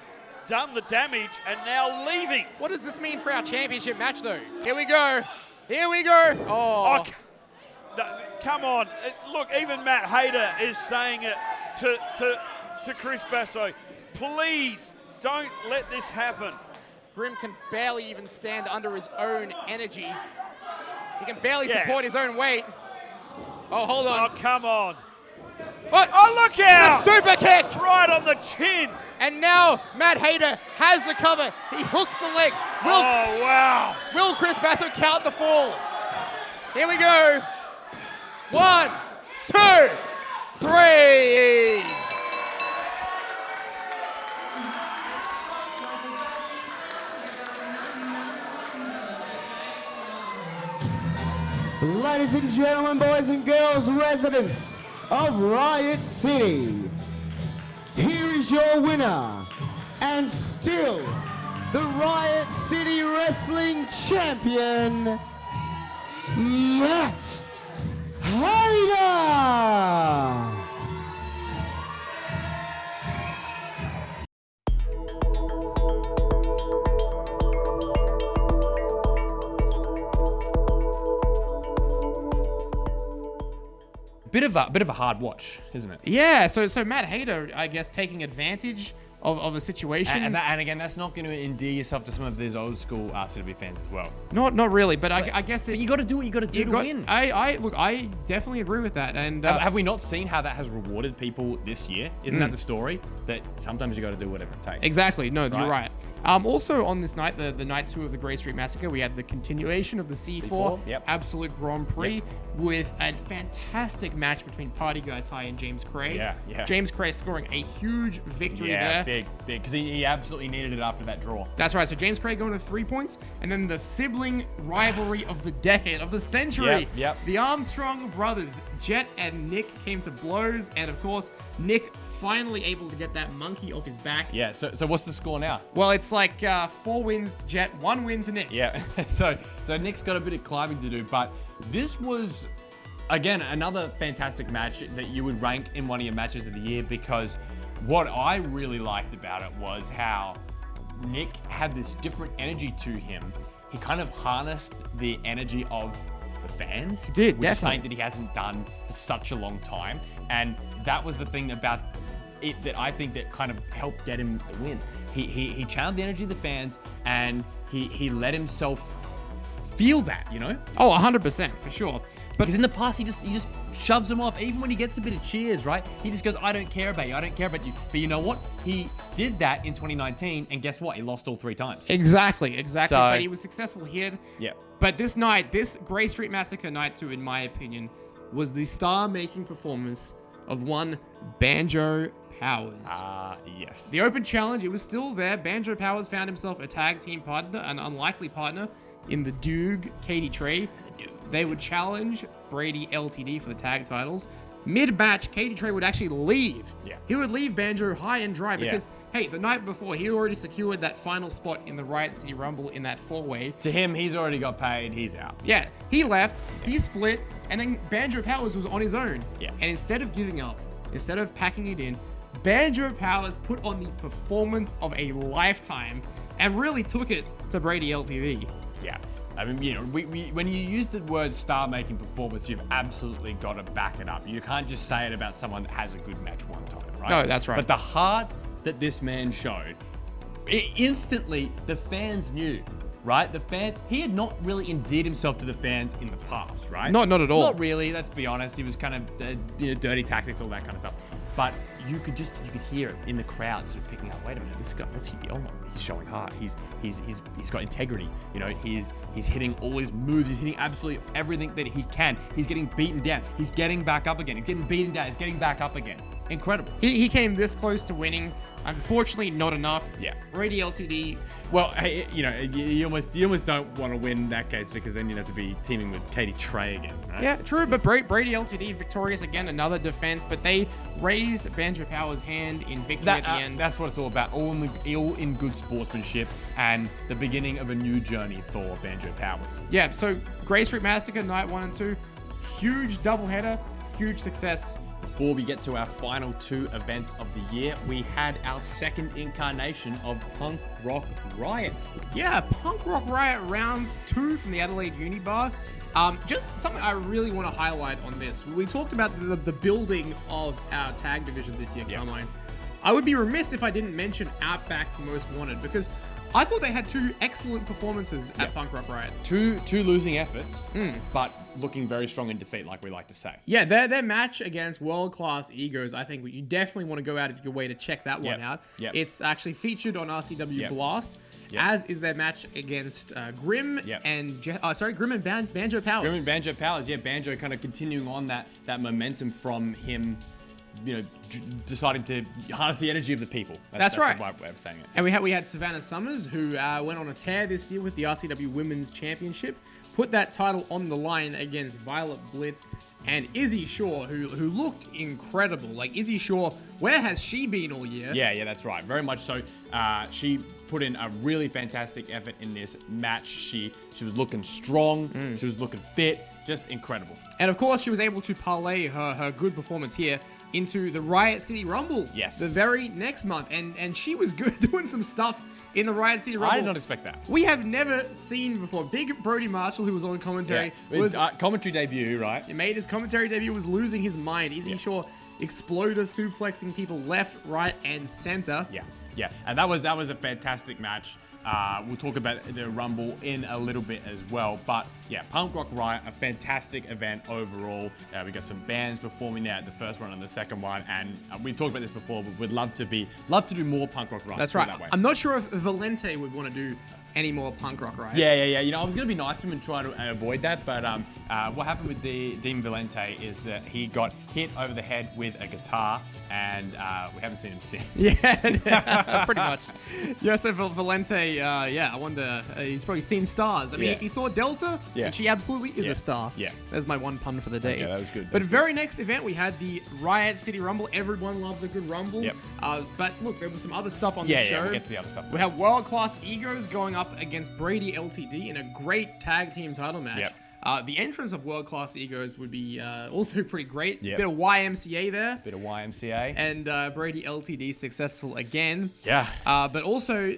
done the damage, and now leaving. What does this mean for our championship match, though? Here we go. Here we go. Oh. Come on. Look, even Matt Hayter is saying it to Chris Basso. Please don't let this happen. Grim can barely even stand under his own energy. He can barely support his own weight. Oh, hold on. Oh, come on. What? Oh, look out! The super kick! Right on the chin. And now Matt Hayter has the cover. He hooks the leg. Oh, wow. Will Chris Basso count the fall? Here we go. 1, 2, 3. Ladies and gentlemen, boys and girls, residents of Riot City, here is your winner, and still the Riot City Wrestling Champion, Matt Hayter! Bit of a hard watch, isn't it? Yeah, so Matt Hayter, I guess, taking advantage of a situation. And again, that's not going to endear yourself to some of these old school RCW fans as well. Not really, but I guess But you got to do what you got to do to win. I definitely agree with that. And have we not seen how that has rewarded people this year? Isn't that the story? That sometimes you got to do whatever it takes. Exactly. No, you're right. Also on this night, the night 2 of the Grey Street Massacre, we had the continuation of the C4 Absolute Grand Prix with a fantastic match between Party Guy Ty and James Cray. Yeah. James Cray scoring a huge victory there. Big, because he absolutely needed it after that draw. That's right. So James Cray going to 3 points, and then the sibling rivalry of the decade, of the century. Yep. The Armstrong brothers, Jet and Nick, came to blows, and of course, Nick finally able to get that monkey off his back. Yeah, so what's the score now? Well, it's like 4 wins to Jet, 1 win to Nick. Yeah, so Nick's got a bit of climbing to do, but this was, again, another fantastic match that you would rank in one of your matches of the year, because what I really liked about it was how Nick had this different energy to him. He kind of harnessed the energy of the fans. He did, which is definitely. something that he hasn't done for such a long time. And that was the thing about it that I think that kind of helped get him the win. He channeled the energy of the fans, and he let himself feel that, you know? Oh, 100%, for sure. Because in the past, he just shoves them off. Even when he gets a bit of cheers, right? He just goes, I don't care about you. I don't care about you. But you know what? He did that in 2019, and guess what? He lost all 3 times. Exactly. So- But he was successful here. Yeah. But this night, this Grey Street Massacre night 2, in my opinion, was the star-making performance of one Banjo Powers. Yes. The open challenge, it was still there. Banjo Powers found himself a tag team partner, an unlikely partner, in the Doog Katie Trey. They would challenge Brady LTD for the tag titles. Mid-match, Katie Trey would actually leave. Yeah. He would leave Banjo high and dry because, hey, the night before, he already secured that final spot in the Riot City Rumble in that 4-way. To him, he's already got paid. He's out. Yeah, he left, he split, and then Banjo Powers was on his own. Yeah. And instead of giving up, instead of packing it in, Banjo Powers put on the performance of a lifetime and really took it to Brady LTD. Yeah. I mean, you know, when you use the word star-making performance, you've absolutely got to back it up. You can't just say it about someone that has a good match one time, right? No, that's right. But the heart that this man showed, instantly, the fans knew, right? The fans, he had not really endeared himself to the fans in the past, right? Not at all. Not really, let's be honest. He was kind of, dirty tactics, all that kind of stuff. But you could hear it in the crowd sort of picking up. Wait a minute, this guy, what's he? Oh my, he's showing heart. He's got integrity. You know, he's hitting all his moves. He's hitting absolutely everything that he can. He's getting beaten down. He's getting back up again. He's getting beaten down. He's getting back up again. Incredible. He came this close to winning. Unfortunately, not enough. Yeah. Brady LTD. Well, hey, you know, you almost don't want to win in that case, because then you'd have to be teaming with Katie Trey again, right? Yeah, true, but Brady LTD victorious again, another defense, but they raised Banjo Power's hand in victory at the end. That's what it's all about, all in good sportsmanship and the beginning of a new journey for Banjo Powers. Yeah, so Grey Street Massacre, night 1 and 2, huge doubleheader, huge success. Before we get to our final 2 events of the year, we had our second incarnation of Punk Rock Riot. Yeah, Punk Rock Riot round 2 from the Adelaide Unibar. Just something I really want to highlight on this. We talked about the building of our tag division this year, Carmine. I would be remiss if I didn't mention Outback's Most Wanted, because I thought they had 2 excellent performances at Punk Rock Riot. Two losing efforts, but looking very strong in defeat, like we like to say. Yeah, their match against world-class egos, I think you definitely want to go out of your way to check that one out. Yep. It's actually featured on RCW Blast, as is their match against Grim and Grim and Banjo Powers. Grim and Banjo Powers, Banjo kind of continuing on that momentum from him, you know, deciding to harness the energy of the people. That's right. The right way of saying it. And we had Savannah Summers, who went on a tear this year with the RCW Women's Championship, put that title on the line against Violet Blitz and Izzy Shaw, who looked incredible. Like, Izzy Shaw, where has she been all year? Yeah, that's right. Very much so. She put in a really fantastic effort in this match. She was looking strong. She was looking fit. Just incredible. And of course, she was able to parlay her good performance here into the Riot City Rumble. Yes. The very next month. And she was good doing some stuff in the Riot City Rumble. I did not expect that. We have never seen before. Big Brody Marshall, who was on commentary, was commentary debut, right? He made his commentary debut, was losing his mind. Izzy Shaw exploder suplexing people left, right, and center. Yeah. And that was a fantastic match. We'll talk about the Rumble in a little bit as well. But yeah, Punk Rock Riot, a fantastic event overall. We got some bands performing there at the first one and the second one. And we talked about this before, but we'd love to do more Punk Rock Riot. That's right. That way. I'm not sure if Valente would want to do any more Punk Rock Riots. Yeah. You know, I was going to be nice to him and try to avoid that. But what happened with Dean Valente is that he got hit over the head with a guitar, and we haven't seen him since. Yeah, pretty much. Yeah, so Valente, I wonder, he's probably seen stars. I mean, he saw Delta, and she absolutely is a star. Yeah. There's my one pun for the day. Yeah, that was good. But very next event, we had the Riot City Rumble. Everyone loves a good Rumble. Yep. But look, there was some other stuff on the show. Yeah, we'll get to the other stuff. We have World Class Egos going up against Brady LTD in a great tag team title match. Yep. The entrance of World Class Egos would be also pretty great. Yep. Bit of YMCA there. Bit of YMCA. And Brady LTD successful again. Yeah. But also,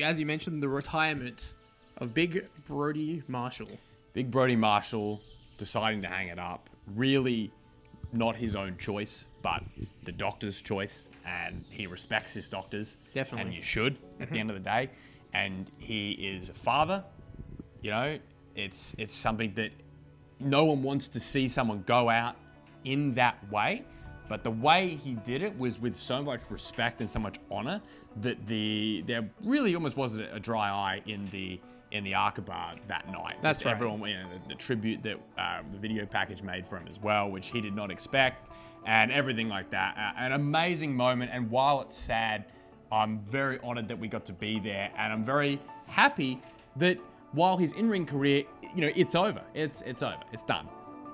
as you mentioned, the retirement of Big Brody Marshall. Big Brody Marshall deciding to hang it up. Really not his own choice, but the doctor's choice. And he respects his doctors. Definitely. And you should at the end of the day. And he is a father. You know, it's something that no one wants to see someone go out in that way. But the way he did it was with so much respect and so much honor that there really almost wasn't a dry eye in the Arkabar that night. That's right. Everyone, you know, the tribute that the video package made for him as well, which he did not expect, and everything like that. An amazing moment. And while it's sad, I'm very honored that we got to be there, and I'm very happy that while his in-ring career, you know, it's over. It's over. It's done.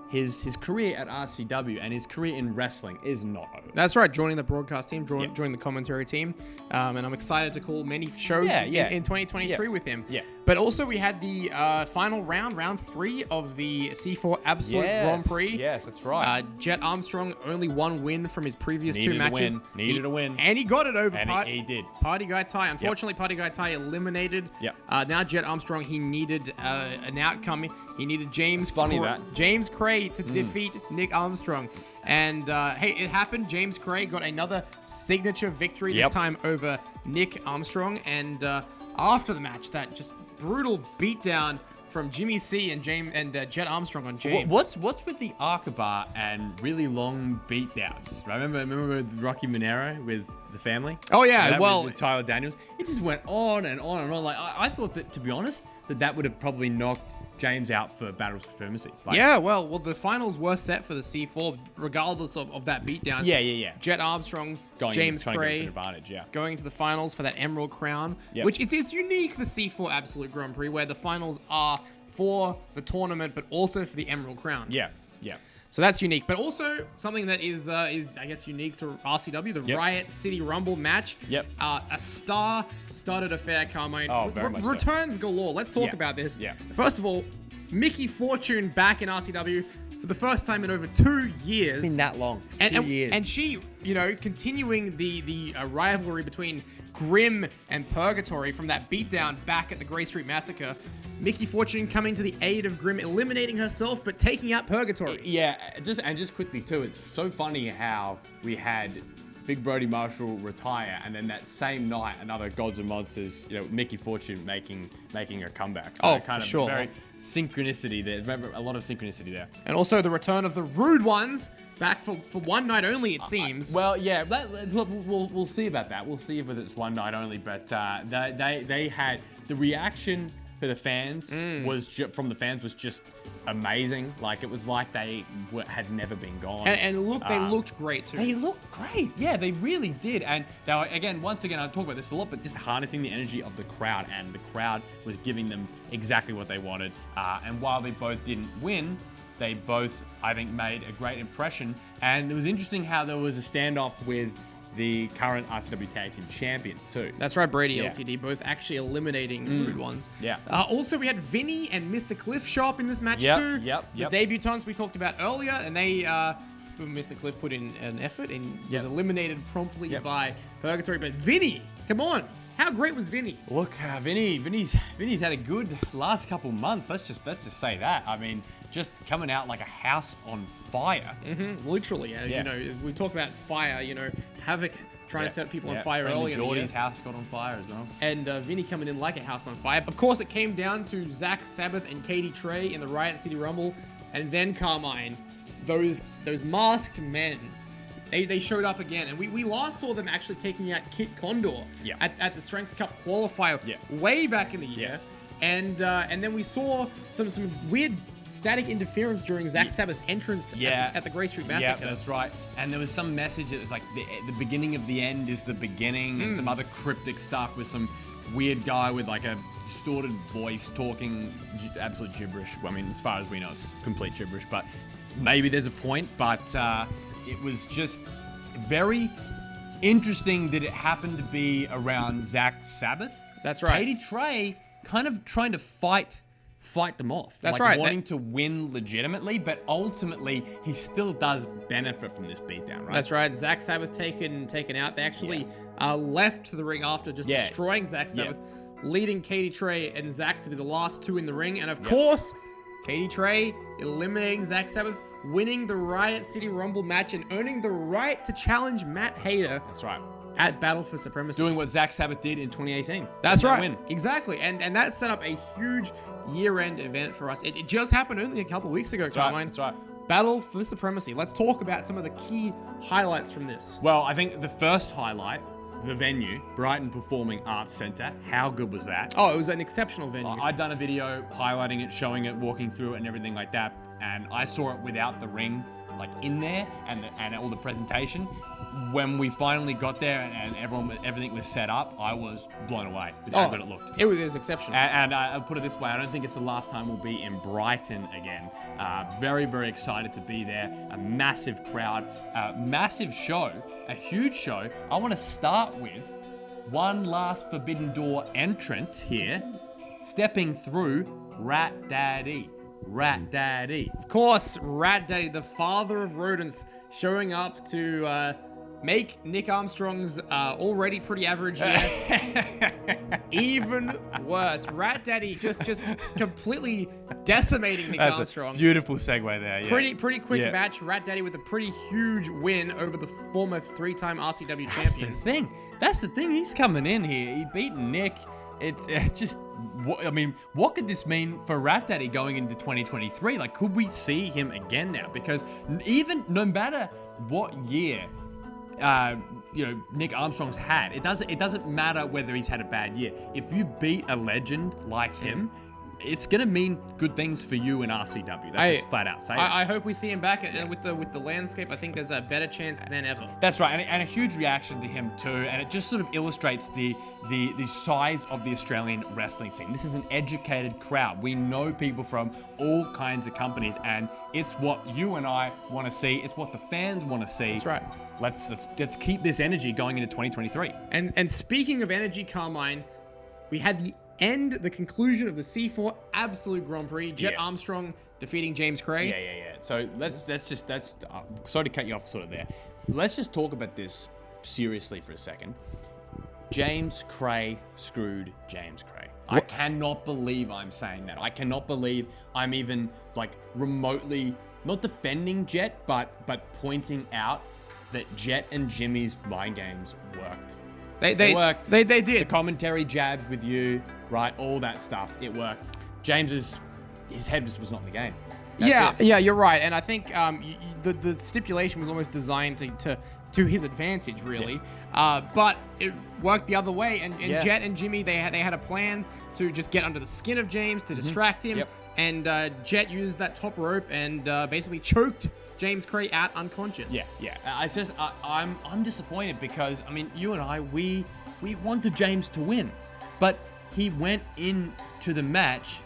His career at RCW and his career in wrestling is not over. That's right, joining the broadcast team, joining the commentary team. And I'm excited to call many shows in 2023 with him. Yeah. But also we had the final round 3 of the C4 Absolute Grand Prix. Yes, that's right. Jet Armstrong, only one win from his previous 2 matches. Needed a win. And he got it over. And he did. Party Guy Ty. Unfortunately, Party Guy Ty eliminated. Yep. Now Jet Armstrong, he needed an outcome. He needed James Cray to defeat Nick Armstrong. And hey, it happened. James Cray got another signature victory, this time over Nick Armstrong. And after the match, that just brutal beatdown from Jimmy C and Jet Armstrong on James. What's with the Arkabar and really long beatdowns? Right? Remember with Rocky Monero with the family? Oh yeah, That well, with Tyler Daniels. It just went on and on and on. Like I thought that, to be honest, that would have probably knocked James out for Battle of Supremacy. Like, yeah, well, the finals were set for the C4, regardless of that beatdown. Yeah. Jet Armstrong, Going James trying to get Cray, an advantage, yeah. going into the finals for that Emerald Crown, Yep. which it's unique, the C4 Absolute Grand Prix, where the finals are for the tournament, but also for the Emerald Crown. Yeah. So that's unique, but also something that is I guess unique to RCW, the Yep. Riot City Rumble match. Yep. A star-studded affair, Carmine. Oh, very much so. Returns galore. Let's talk Yeah. about this. Yeah. First of all, Mickey Fortune back in RCW for the first time in over 2 years. It's been that long. And, 2 years. and she, continuing the rivalry between Grim and Purgatory from that beatdown back at the Grey Street Massacre. Mickey Fortune coming to the aid of Grim, eliminating herself, but taking out Purgatory. Yeah, just quickly too, it's so funny how we had Big Brody Marshall retire, and then that same night, another Gods and Monsters, Mickey Fortune making a comeback. So For sure. Very synchronicity there. A lot of synchronicity there. And also the return of the Rude Ones, back for one night only, it seems. Well, yeah, we'll see about that. We'll see whether it's one night only, but they had the reaction for the fans from the fans was just amazing. Like it was like they had never been gone. And look, they looked great too. They looked great. Yeah, they really did. And they were, once again, I talk about this a lot, but just harnessing the energy of the crowd, and the crowd was giving them exactly what they wanted. And while they both didn't win, they both, I think, made a great impression. And it was interesting how there was a standoff with the current RCW Tag Team Champions too. That's right, Brady Yeah. LTD, both actually eliminating Rude Ones. Yeah. Also, we had Vinny and Mr. Cliff show up in this match Yep, too. yep. The debutants we talked about earlier, and they, Mr. Cliff put in an effort and was eliminated promptly by Purgatory. But Vinny, come on, how great was Vinny? Look, Vinny's had a good last couple months. Let's just say that. I mean, just coming out like a house on fire. Literally, Yeah. We talk about fire, Havoc trying to set people on fire Friendly earlier. Geordie's house got on fire as well. And Vinny coming in like a house on fire. Of course, it came down to Zach Sabbath and Katie Trey in the Riot City Rumble, and then Carmine. Those masked men, they showed up again, and we last saw them actually taking out Kit Condor at the Strength Cup qualifier way back in the year, and then we saw some weird static interference during Zach Sabbath's entrance at the Grey Street Massacre. Yeah, that's right. And there was some message that was like the beginning of the end is the beginning, and some other cryptic stuff with some weird guy with like a distorted voice talking absolute gibberish. Well, I mean, as far as we know, it's complete gibberish, but maybe there's a point. But it was just very interesting that it happened to be around Zach Sabbath. That's right. Katie Trey kind of trying to fight them off. That's like right. Wanting to win legitimately, but ultimately he still does benefit from this beatdown, right? That's right. Zach Sabbath taken out. They actually left the ring after just destroying Zach Sabbath, leading Katie Trey and Zach to be the last two in the ring. And of course, Katie Trey eliminating Zach Sabbath, winning the Riot City Rumble match and earning the right to challenge Matt Hayter. That's right. At Battle for Supremacy. Doing what Zach Sabbath did in 2018. That's right. Win. Exactly. And that set up a huge year-end event for us. It just happened only a couple weeks ago, Carmine. That's right. Battle for Supremacy. Let's talk about some of the key highlights from this. Well, I think the first highlight, the venue, Brighton Performing Arts Centre. How good was that? Oh, it was an exceptional venue. I'd done a video highlighting it, showing it, walking through it and everything like that. And I saw it without the ring like in there and all the presentation. When we finally got there and everything was set up, I was blown away with how good it looked. It was exceptional. And I'll put it this way, I don't think it's the last time we'll be in Brighton again. Very, very excited to be there. A massive crowd, massive show, a huge show. I want to start with one last Forbidden Door entrant here, stepping through Rat Daddy. Of course, Rat Daddy, the father of rodents, showing up to make Nick Armstrong's already pretty average year even worse. Rat Daddy just completely decimating Nick Armstrong. A beautiful segue there. Yeah. Pretty quick match. Rat Daddy with a pretty huge win over the former 3-time RCW champion. That's the thing. He's coming in here. He beat Nick. It's just, I mean, what could this mean for Rat Daddy going into 2023? Like, could we see him again now? Because even no matter what year, Nick Armstrong's had, it doesn't matter whether he's had a bad year. If you beat a legend like him, it's gonna mean good things for you in RCW. That's just flat out saying. I hope we see him back, and with the landscape, I think there's a better chance than ever. That's right, and a huge reaction to him too, and it just sort of illustrates the size of the Australian wrestling scene. This is an educated crowd. We know people from all kinds of companies, and it's what you and I want to see. It's what the fans want to see. That's right. Let's keep this energy going into 2023. And speaking of energy, Carmine, we had the conclusion of the C4 Absolute Grand Prix. Jet Armstrong defeating James Cray. Yeah. So that's sorry to cut you off sort of there. Let's just talk about this seriously for a second. James Cray screwed James Cray. I cannot believe I'm saying that. I cannot believe I'm even like remotely not defending Jet, but pointing out that Jet and Jimmy's mind games worked. They worked. They did. The commentary jabs with you, right? All that stuff. It worked. James's head just was not in the game. That's it. Yeah, you're right. And I think the stipulation was almost designed to his advantage, really. But it worked the other way. And Jet and Jimmy, they had a plan to just get under the skin of James to distract him. Yep. And Jet used that top rope and basically choked James Cray out unconscious. Yeah. It's just I'm disappointed because I mean you and I we wanted James to win, but he went into the match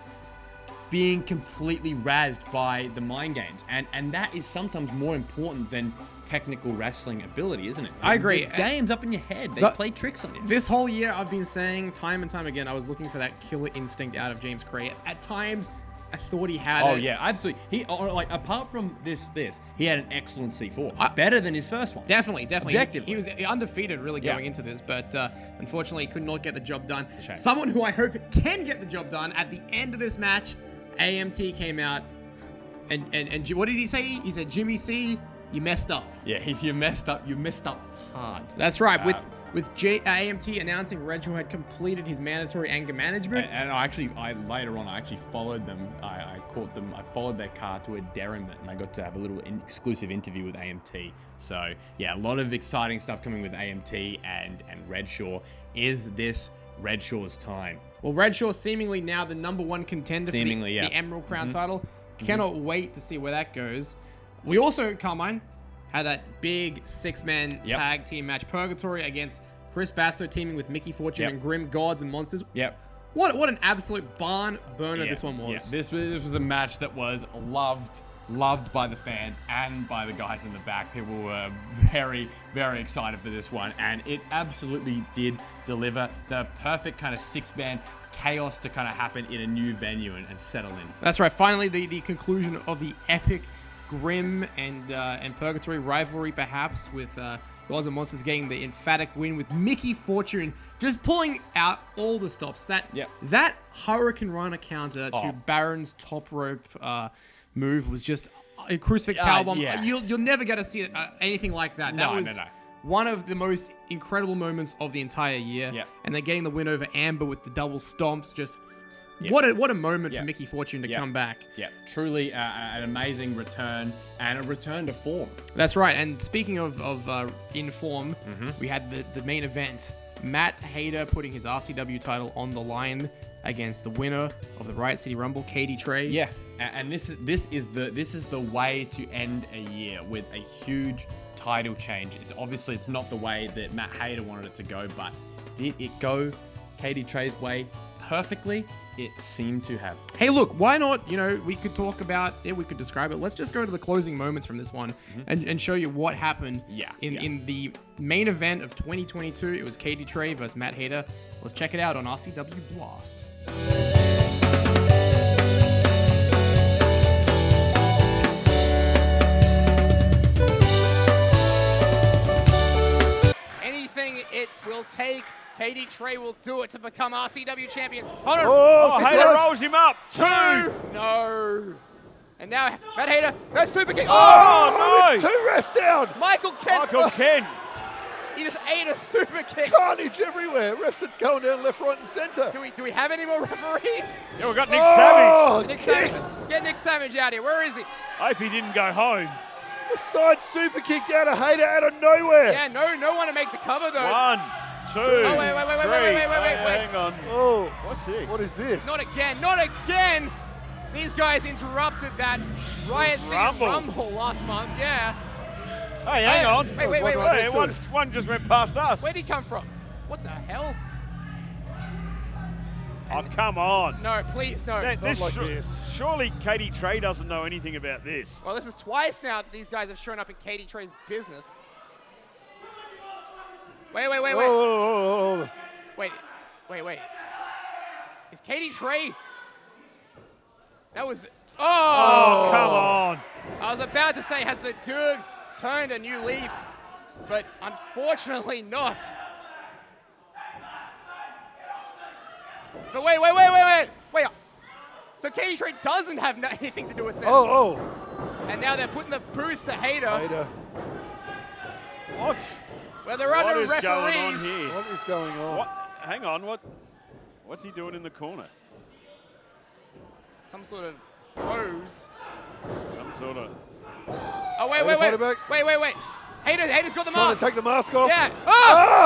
being completely razzed by the mind games, and that is sometimes more important than technical wrestling ability, isn't it? I agree. The games up in your head, they play tricks on you. This whole year, I've been saying time and time again, I was looking for that killer instinct out of James Cray. At times, I thought he had it. Oh yeah, absolutely. Apart from this, he had an excellent C4, better than his first one. Definitely. Objectively. He was undefeated really going into this, but unfortunately he could not get the job done. It's a shame. Someone who I hope can get the job done at the end of this match, AMT came out, and what did he say? He said, Jimmy C, you messed up. Yeah, you messed up. You messed up hard. That's right. With AMT announcing Redshaw had completed his mandatory anger management. And I later on followed them. I caught them. I followed their car to a derrimment, and I got to have a little exclusive interview with AMT. So yeah, a lot of exciting stuff coming with AMT and Redshaw. Is this Redshaw's time? Well, Redshaw seemingly now the #1 contender for the Emerald Crown title. Cannot wait to see where that goes. We also, Carmine, had that big 6-man tag team match, Purgatory against Chris Basso teaming with Mickey Fortune and Grim Gods and Monsters. Yep. What an absolute barn burner this one was. Yeah. This was a match that was loved by the fans and by the guys in the back. People were very, very excited for this one, and it absolutely did deliver the perfect kind of 6-man chaos to kind of happen in a new venue and settle in. That's right. Finally, the conclusion of the epic Grim and Purgatory rivalry, perhaps, with Gods and Monsters getting the emphatic win with Mickey Fortune just pulling out all the stops. That Hurricane Rana counter to Baron's top rope move was just a crucifix powerbomb. Yeah. You'll never get to see anything like that. That was one of the most incredible moments of the entire year. Yep. And then getting the win over Amber with the double stomps, just what a moment for Mickey Fortune to come back. Yeah, truly an amazing return and a return to form. That's right. And speaking of in form, we had the main event. Matt Hayter putting his RCW title on the line against the winner of the Riot City Rumble, Katie Trey. Yeah, and this is the way to end a year, with a huge title change. It's not the way that Matt Hayter wanted it to go, but did it go Katie Trey's way perfectly? It seemed to have. Hey, look, why not? We could talk about it, we could describe it. Let's just go to the closing moments from this one and show you what happened in the main event of 2022. It was Katie Trey versus Matt Hayter. Let's check it out on RCW Blast. Anything it will take. Katie Trey will do it to become RCW champion. Hayter rolls him up. 2. No. And now Matt Hayter, that's super kick. Oh, no. 2 refs down. Michael Ken. Michael Ken. He just ate a super kick. Carnage everywhere. Refs are going down left, right, and centre. Do we have any more referees? Yeah, we've got Nick Savage. Nick Savage. Get Nick Savage out here. Where is he? I hope he didn't go home. A side super kick down to Hayter out of nowhere. Yeah, no one to make the cover though. 1, 2, Oh, wait. three. Hang on. Oh, What's this? what is this? Not again. These guys interrupted that Riot City Rumble last month. Yeah. Hey, hang on. Wait. Hey, one just went past us. Where'd he come from? What the hell? Oh, come on. No, please, no. this. Surely Katie Trey doesn't know anything about this. Well, this is twice now that these guys have shown up in Katie Trey's business. Wait. Oh. Wait. Is Katie Trey? That was. Oh, come on. I was about to say, has the Dug turned a new leaf? But unfortunately not. But wait. So Katie Trey doesn't have anything to do with them. Oh. And now they're putting the boost to Hayter. What? Well, there are no What is going on referees. here? What is going on? What? Hang on. What's he doing in the corner? Some sort of pose. Some sort of. Oh, wait. Hayter's got the Trying mask. to take the mask off. Yeah.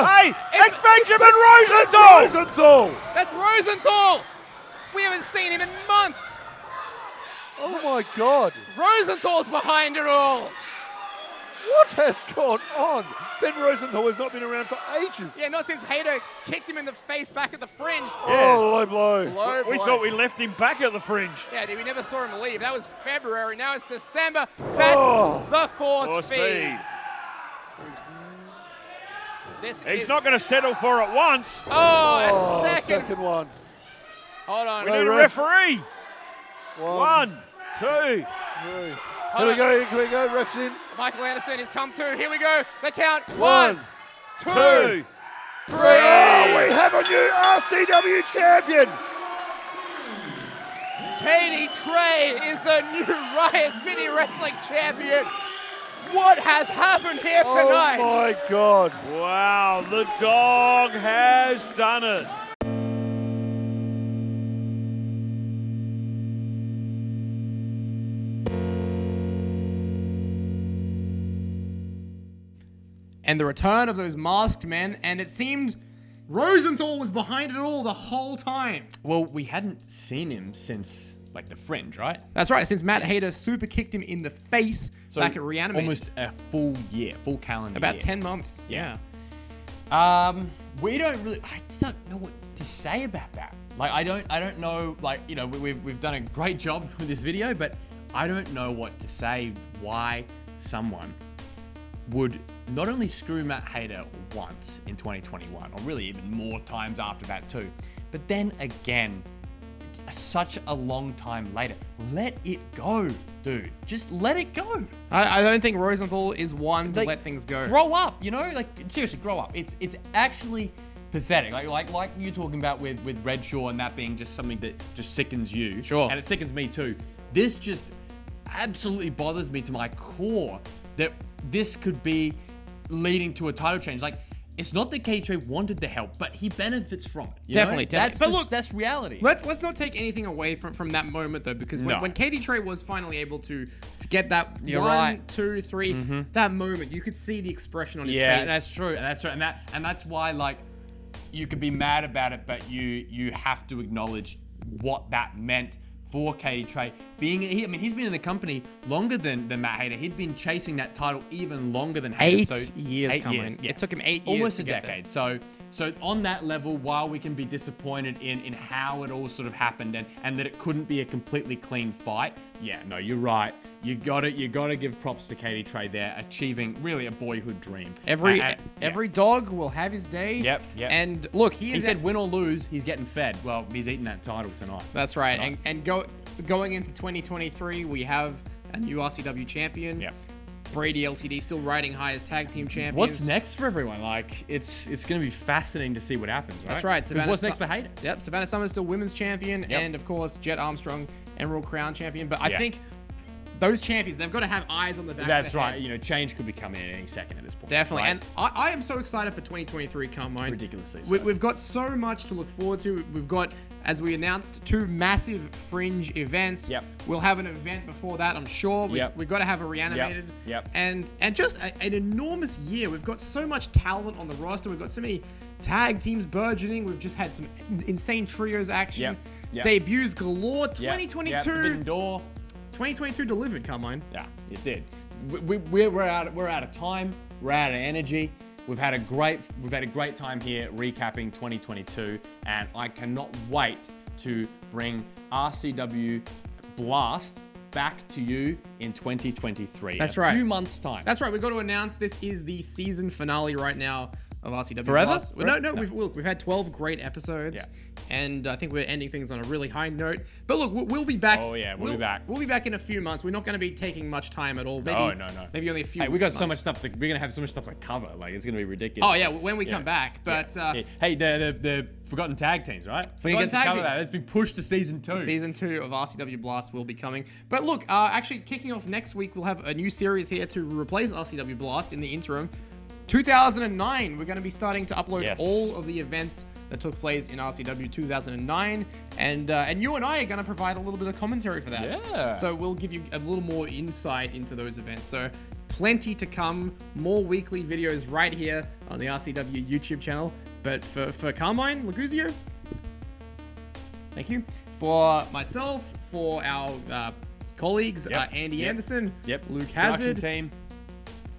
Hey, it's Benjamin Rosenthal! Rosenthal! That's Rosenthal. We haven't seen him in months. Oh my God. Rosenthal's behind it all. What has gone on? Ben Rosenthal has not been around for ages. Yeah, not since Hayter kicked him in the face back at the fringe. Oh, low blow. Low We blow. thought we left him back at the fringe. Yeah, dude, we never saw him leave. That was February. Now it's December. That's the force feed. He's not going to settle for it once. Oh, a second. Second one. Hold on. We need a referee. 1, 2. 3. Here we go, refs in. Michael Anderson has come to. Here we go. The count. 1, 2, 3. Oh, we have a new RCW champion. Katie Trey is the new Riot City Wrestling champion. What has happened here tonight? Oh my God. Wow, the dog has done it. And the return of those masked men, and it seemed Rosenthal was behind it all the whole time. Well, we hadn't seen him since, like, the fringe, right? That's right, since Matt Hayter super kicked him in the face back at Reanimated. Almost a full year, full calendar About year. 10 months. Yeah. We don't really. I just don't know what to say about that. Like, I don't know. Like, you know, we've done a great job with this video, but I don't know what to say. Why someone would not only screw Matt Hayter once in 2021, or really even more times after that too, but then again, such a long time later. Let it go, dude. Just let it go. I don't think Rosenthal is one to Like, let things go. Grow up, you know? Like, seriously, grow up. It's actually pathetic. Like you're talking about with Redshaw and that being just something that just sickens you. Sure. And it sickens me too. This just absolutely bothers me to my core that this could be leading to a title change. Like, it's not that Katie Trey wanted the help, but he benefits from it. You Definitely, know? definitely. But look, that's reality. Let's not take anything away from that moment though, because when Katie Trey was finally able to get that You're 1, right. 2, 3, that moment, you could see the expression on his Yeah, face. that's true. And that's why, like, you could be mad about it, but you have to acknowledge what that meant for Katie Trey. He's been in the company longer than Matt Hayter. He'd been chasing that title even longer than Hayter. 8 years coming. Yeah. It took him 8 years. Almost to a get decade. So on that level, while we can be disappointed in how it all sort of happened and that it couldn't be a completely clean fight, yeah, no, you're right. You gotta give props to Katie Trey there, achieving really a boyhood dream. Every dog will have his day. Yep. And look, he said win or lose, he's getting fed. Well, he's eating that title tonight. That's right. And going into 2023, we have a new RCW champion. Yep. Brady LTD still riding high as tag team champions. What's next for everyone? Like, it's going to be fascinating to see what happens, right? That's right. 'Cause what's next for Hayter? Yep. Savannah Summers still women's champion, and of course Jet Armstrong Emerald Crown champion. But I think those champions, they've got to have eyes on the back That's of their right. head. You know, change could be coming in any second at this point. Definitely. right? And I am so excited for 2023, Carmine. Ridiculously so. We've got so much to look forward to. We've got, as we announced, 2 massive fringe events. Yep. We'll have an event before that, I'm sure. We've got to have a Reanimated. Yep. And just an enormous year. We've got so much talent on the roster. We've got so many tag teams burgeoning. We've just had some insane trios action. Yep. Debuts galore. 2022. Forbidden Door. 2022 delivered, Carmine. Yeah, it did. We're out of time. We're out of energy. We've had a great time here recapping 2022, and I cannot wait to bring RCW Blast back to you in 2023. That's right. A few months time. That's right. We've got to announce this is the season finale right now of RCW Forever? Blast. No. We've had 12 great episodes, and I think we're ending things on a really high note. But look, we'll be back. Oh yeah, we'll be back. We'll be back in a few months. We're not going to be taking much time at all. Maybe, no. Maybe only a few. Hey, we got months. so much stuff we're gonna have so much stuff to cover. Like it's gonna be ridiculous. Oh yeah, when we come back. But hey, the Forgotten Tag Teams, right? Forgotten Tag Teams. It's been pushed to season 2. Season 2 of RCW Blast will be coming. But look, actually kicking off next week, we'll have a new series here to replace RCW Blast in the interim. 2009, we're going to be starting to upload all of the events that took place in RCW 2009, and you and I are going to provide a little bit of commentary for that. Yeah. So we'll give you a little more insight into those events. So plenty to come, more weekly videos right here on the RCW YouTube channel. But for Carmine Laguzio, thank you. For myself, for our colleagues, Andy Anderson, Luke Hazard, team.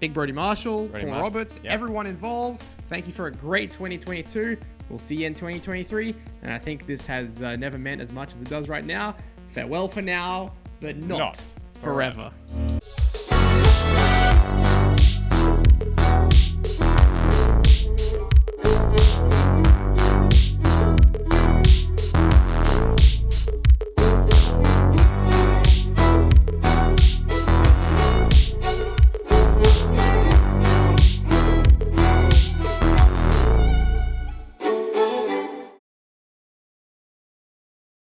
Big Brody Marshall, Paul Marshall. Roberts, everyone involved. Thank you for a great 2022. We'll see you in 2023. And I think this has never meant as much as it does right now. Farewell for now, but not forever.